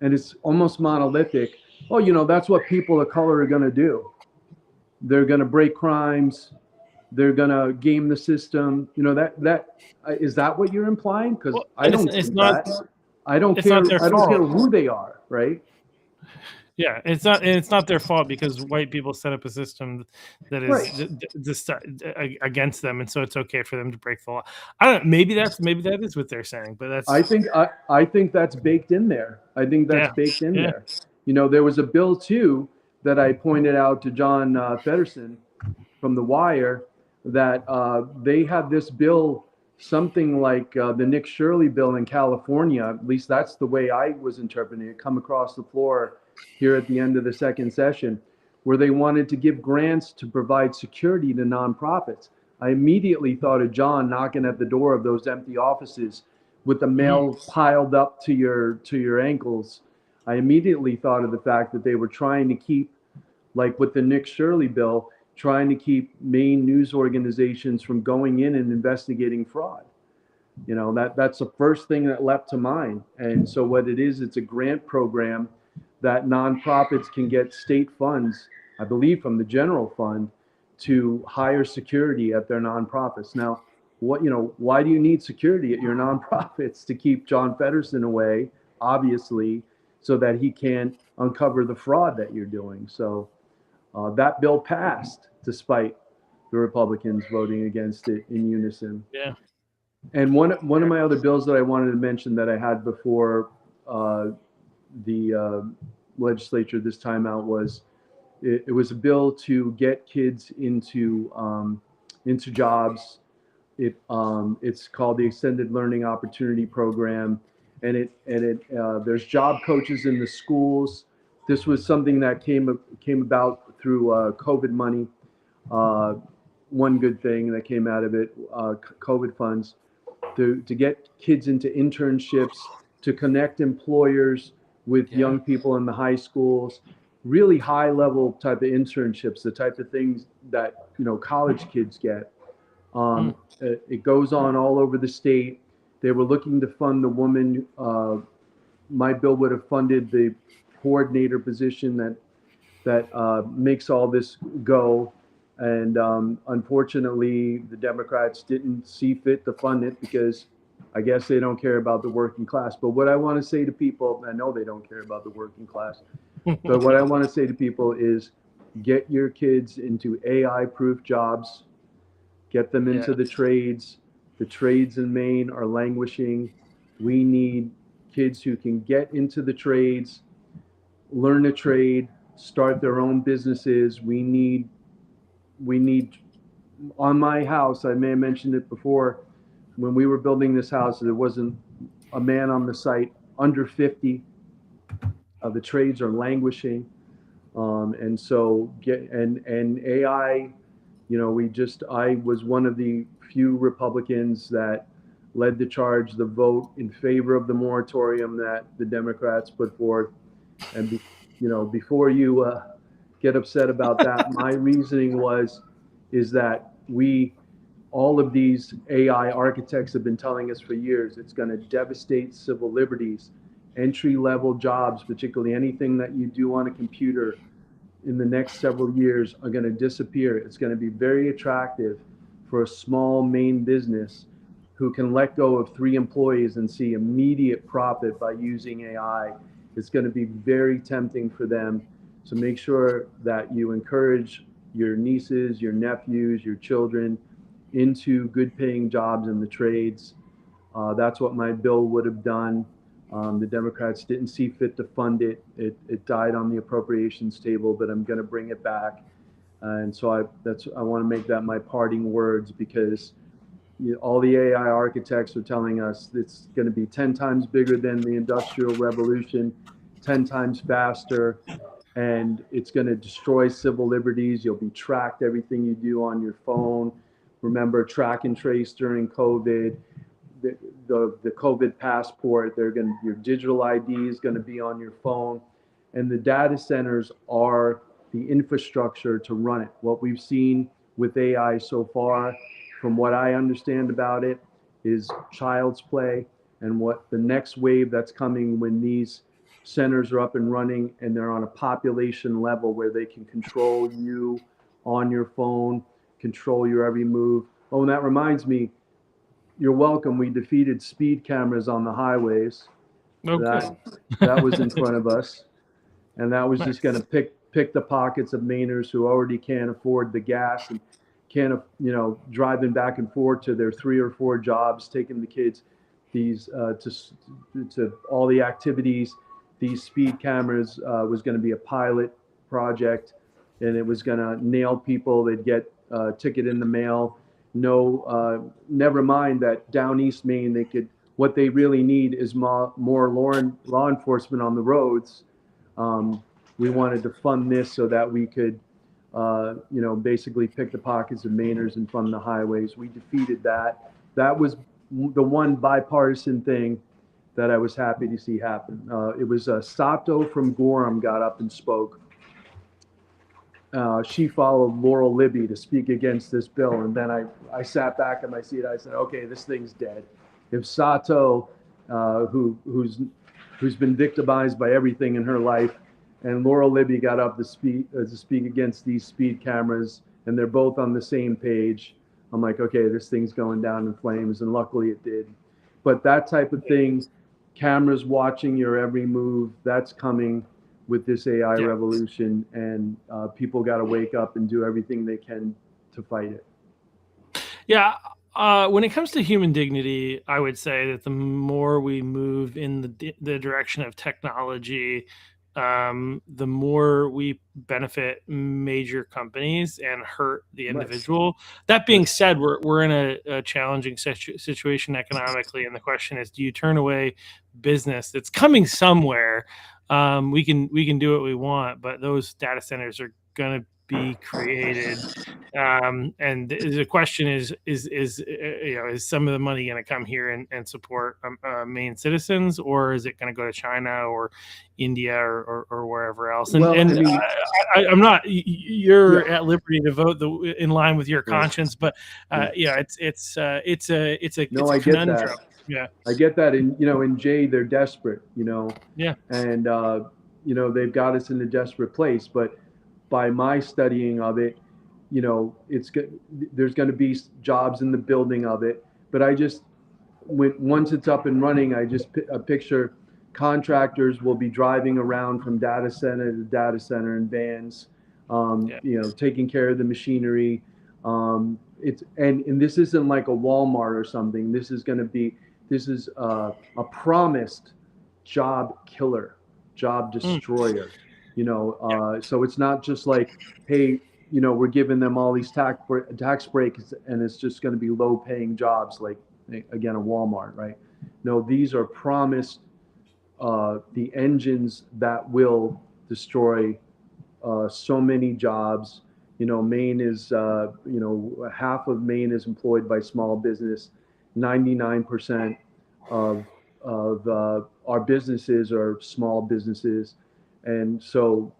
and it's almost monolithic. Oh, that's what people of color are going to do. They're going to break crimes. They're going to game the system. Is that what you're implying? Because I don't think that. I don't care. I don't care who they are, right? Yeah, it's not their fault, because white people set up a system that is against them, and so it's okay for them to break the law. I don't know. Maybe that is what they're saying, but that's. I think that's baked in there. I think that's baked in there. There was a bill too that I pointed out to John Feddersen from The Wire, that they had this bill, something like the Nick Shirley bill in California. At least that's the way I was interpreting it, come across the floor here at the end of the second session, where they wanted to give grants to provide security to nonprofits. I immediately thought of John knocking at the door of those empty offices with the mail piled up to your ankles. I immediately thought of the fact that they were trying to keep, like with the Nick Shirley bill, trying to keep Maine news organizations from going in and investigating fraud. That's the first thing that leapt to mind. And so what it is, it's a grant program that nonprofits can get state funds, I believe from the general fund, to hire security at their nonprofits. Now, why do you need security at your nonprofits? To keep John Feddersen away, obviously, so that he can't uncover the fraud that you're doing. So that bill passed despite the Republicans voting against it in unison. Yeah. And one of my other bills that I wanted to mention that I had before the legislature this time out was it was a bill to get kids into jobs. It's called the Extended Learning Opportunity Program, and there's job coaches in the schools. This was something that came about through COVID money. One good thing that came out of it, COVID funds, to get kids into internships, to connect employers with young people in the high schools, really high level type of internships, the type of things that college kids get. It goes on all over the state. They were looking to fund the woman. My bill would have funded the coordinator position that makes all this go. And unfortunately, the Democrats didn't see fit to fund it because I guess they don't care about the working class. But what I want to say to people, I know they don't care about the working class, but what I want to say to people is get your kids into AI-proof jobs, get them into the trades. The trades in Maine are languishing. We need kids who can get into the trades, learn a trade, start their own businesses. We need, on my house, I may have mentioned it before, when we were building this house, there wasn't a man on the site under 50. The trades are languishing. And so and AI, I was one of the few Republicans that led the charge, the vote in favor of the moratorium that the Democrats put forth. And, before you get upset about that, my reasoning is that all of these AI architects have been telling us for years, it's going to devastate civil liberties, entry-level jobs, particularly anything that you do on a computer in the next several years are going to disappear. It's going to be very attractive for a small Maine business who can let go of 3 employees and see immediate profit by using AI. It's going to be very tempting for them. So make sure that you encourage your nieces, your nephews, your children into good paying jobs in the trades. That's what my bill would have done. The Democrats didn't see fit to fund it. It died on the appropriations table, but I'm going to bring it back. And so I want to make that my parting words, because all the AI architects are telling us it's going to be 10 times bigger than the Industrial Revolution, 10 times faster, and it's going to destroy civil liberties. You'll be tracked, everything you do on your phone. Remember, track and trace during COVID. The COVID passport, your digital ID is going to be on your phone, and the data centers are the infrastructure to run it. What we've seen with AI so far, from what I understand about it, is child's play. And what the next wave that's coming when these centers are up and running and they're on a population level where they can control you on your phone, control your every move. Oh, and that reminds me, you're welcome. We defeated speed cameras on the highways. Okay. That was in front of us. And that was just going to pick the pockets of Mainers who already can't afford the gas and can't, driving back and forth to their 3 or 4 jobs, taking the kids to all the activities. These speed cameras was going to be a pilot project, and it was going to nail people. They'd get a ticket in the mail. No, never mind that down East Maine, what they really need is more law enforcement on the roads. We wanted to fund this so that we could, basically pick the pockets of Mainers and fund the highways. We defeated that. That was the one bipartisan thing that I was happy to see happen. It was Sato from Gorham got up and spoke. She followed Laurel Libby to speak against this bill, and then I sat back in my seat. I said, "Okay, this thing's dead." If Sato, who's been victimized by everything in her life, and Laurel Libby got up to speak against these speed cameras, and they're both on the same page, I'm like, okay, this thing's going down in flames, and luckily it did. But that type of thing, cameras watching your every move, that's coming with this AI revolution, and people got to wake up and do everything they can to fight it. Yeah. When it comes to human dignity, I would say that the more we move in the direction of technology, the more we benefit major companies and hurt the individual. That being said, we're in a challenging situation economically, and the question is, do you turn away business that's coming somewhere? We can do what we want, but those data centers are going to be created, and the question is some of the money going to come here and support Maine citizens, or is it going to go to China or India or wherever else? And, I'm not. You're at liberty to vote in line with your conscience, but it's a conundrum. Yeah, I get that. And in Jay, they're desperate. And they've got us in a desperate place, but by my studying of it, there's going to be jobs in the building of it. But once it's up and running, I just picture contractors will be driving around from data center to data center in vans. taking care of the machinery. And this isn't like a Walmart or something. This is a promised job killer, job destroyer. So it's not just like, hey, we're giving them all these tax breaks and it's just going to be low paying jobs like, again, a Walmart, right? No, these are promised the engines that will destroy so many jobs. Maine is, half of Maine is employed by small business. 99% of our businesses are small businesses. And so,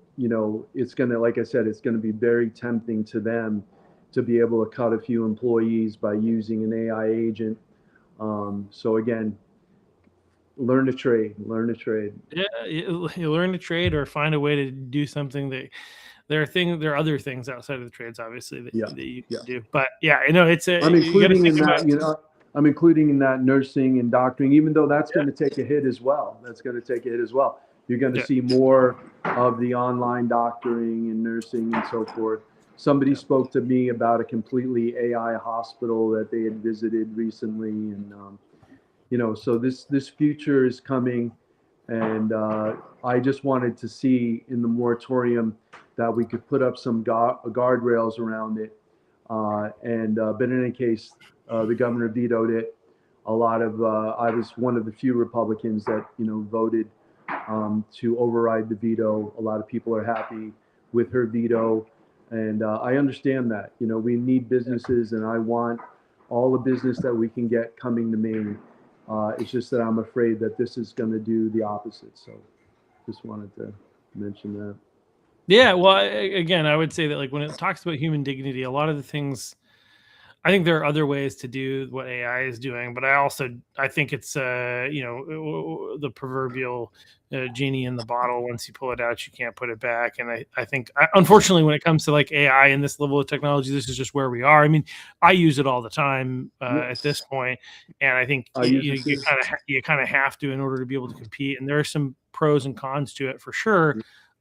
it's going to, like I said, it's going to be very tempting to them to be able to cut a few employees by using an AI agent. So again, learn to trade. Yeah, you learn to trade or find a way to do something that there are other things outside of the trades, obviously, that you can do. But yeah, I'm including in that, I'm including in that nursing and doctoring, even though that's going to take a hit as well. You're going to see more of the online doctoring and nursing and so forth. Somebody spoke to me about a completely AI hospital that they had visited recently. And, so this future is coming. And I just wanted to see in the moratorium that we could put up some guardrails around it. But in any case, the governor vetoed it. I was one of the few Republicans that, voted to override the veto. A lot of people are happy with her veto. And I understand that, we need businesses, and I want all the business that we can get coming to Maine. It's just that I'm afraid that this is going to do the opposite. So just wanted to mention that. Yeah, well, again, I would say that like when it talks about human dignity, a lot of the things, I think there are other ways to do what AI is doing, but I think it's the proverbial genie in the bottle. Once you pull it out, you can't put it back. And I think, unfortunately, when it comes to like AI and this level of technology, this is just where we are. I mean, I use it all the time at this point, and I think you kind of have to in order to be able to compete. And there are some pros and cons to it for sure.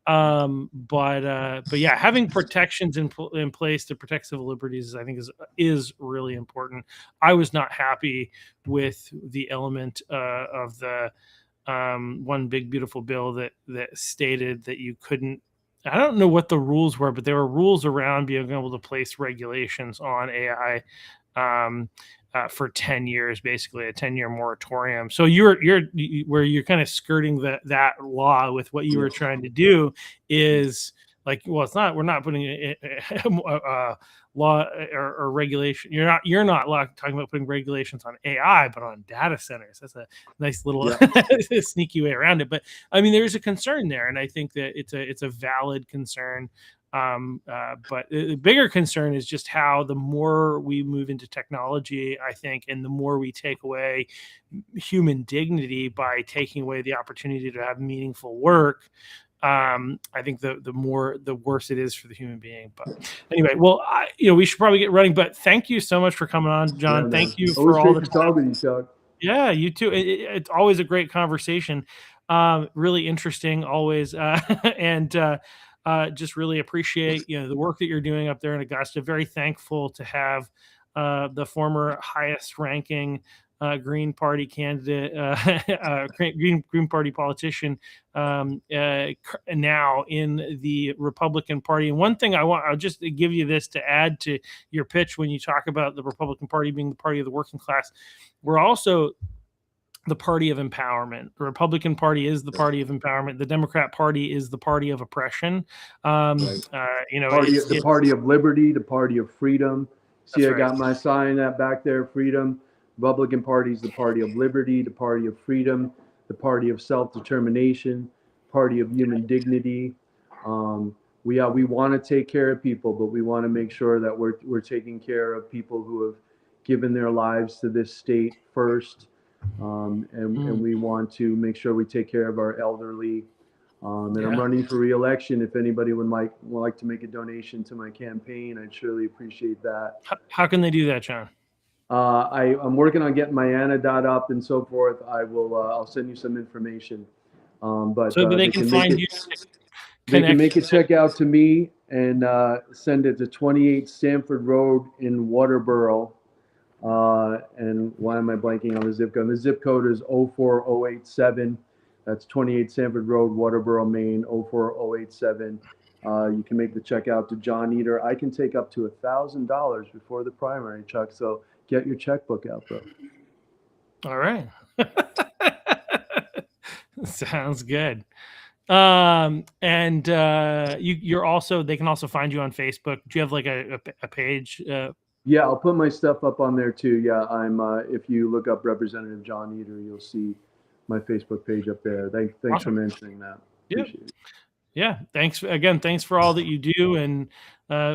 But yeah, having protections in place to protect civil liberties, I think is really important. I was not happy with the element of the one big beautiful bill that stated that you couldn't. I don't know what the rules were, but there were rules around being able to place regulations on AI for 10 years, basically a 10-year moratorium. So you're kind of skirting that law with what you were trying to do is like, well, we're not putting a law or regulation. You're not talking about putting regulations on AI, but on data centers. That's a nice little sneaky way around it. But I mean, there's a concern there, and I think that it's a valid concern. But the bigger concern is just how the more we move into technology, I think, and the more we take away human dignity by taking away the opportunity to have meaningful work, I think the worse it is for the human being. But anyway, well, we should probably get running. But thank you so much for coming on, John. Thank you for all the time. Yeah, you too. It's always a great conversation. Really interesting, always, and. Just really appreciate the work that you're doing up there in Augusta. Very thankful to have the former highest ranking Green Party candidate, Green Party politician now in the Republican Party. And one thing I'll just give you this to add to your pitch when you talk about the Republican Party being the party of the working class. We're also the party of empowerment. The Republican Party is the party of empowerment. The Democrat Party is the party of oppression. The party of liberty, the party of freedom. See, I got my sign back there, freedom. Republican Party is the party of liberty, the party of freedom, the party of self-determination, party of human dignity. We want to take care of people, but we want to make sure that we're taking care of people who have given their lives to this state first. And we want to make sure we take care of our elderly. I'm running for re-election. If anybody would like to make a donation to my campaign, I'd surely appreciate that. How can they do that, John? I'm working on getting my ANA.dot up and so forth. I'll send you some information. But so that they can find you. They can make a check out to me and send it to 28 Sanford Road in Waterboro. And why am I blanking on the zip code? The zip code is 04087. That's 28 Sanford Road, Waterboro, Maine, 04087. You can make the check out to John Eder. I can take up to $1,000 before the primary, Chuck. So get your checkbook out, bro. All right. Sounds good. And you're also, they can also find you on Facebook. Do you have like a page? Yeah, I'll put my stuff up on there too. Yeah, I'm. If you look up Representative John Eder, you'll see my Facebook page up there. Thanks Awesome. for mentioning that. Yeah. Appreciate it. Yeah. Thanks for all that you do. And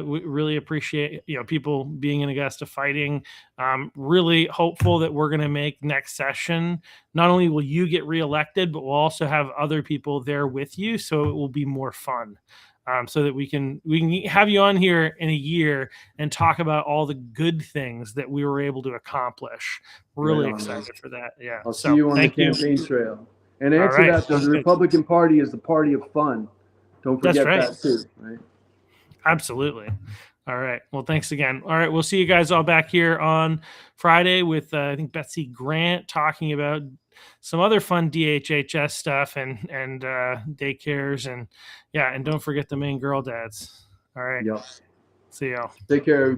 we really appreciate, people being in Augusta fighting. Really hopeful that we're going to make next session. Not only will you get reelected, but we'll also have other people there with you. So it will be more fun. So that we can have you on here in a year and talk about all the good things that we were able to accomplish. Really excited for that. Yeah. I'll see you on the campaign trail. And answer that, the Republican Party is the party of fun. Don't forget that too, right? Absolutely. All right. Well, thanks again. All right. We'll see you guys all back here on Friday with, I think, Betsy Grant talking about some other fun DHHS stuff and daycares. And don't forget the Maine girl dads. All right. Yep. See y'all. Take care.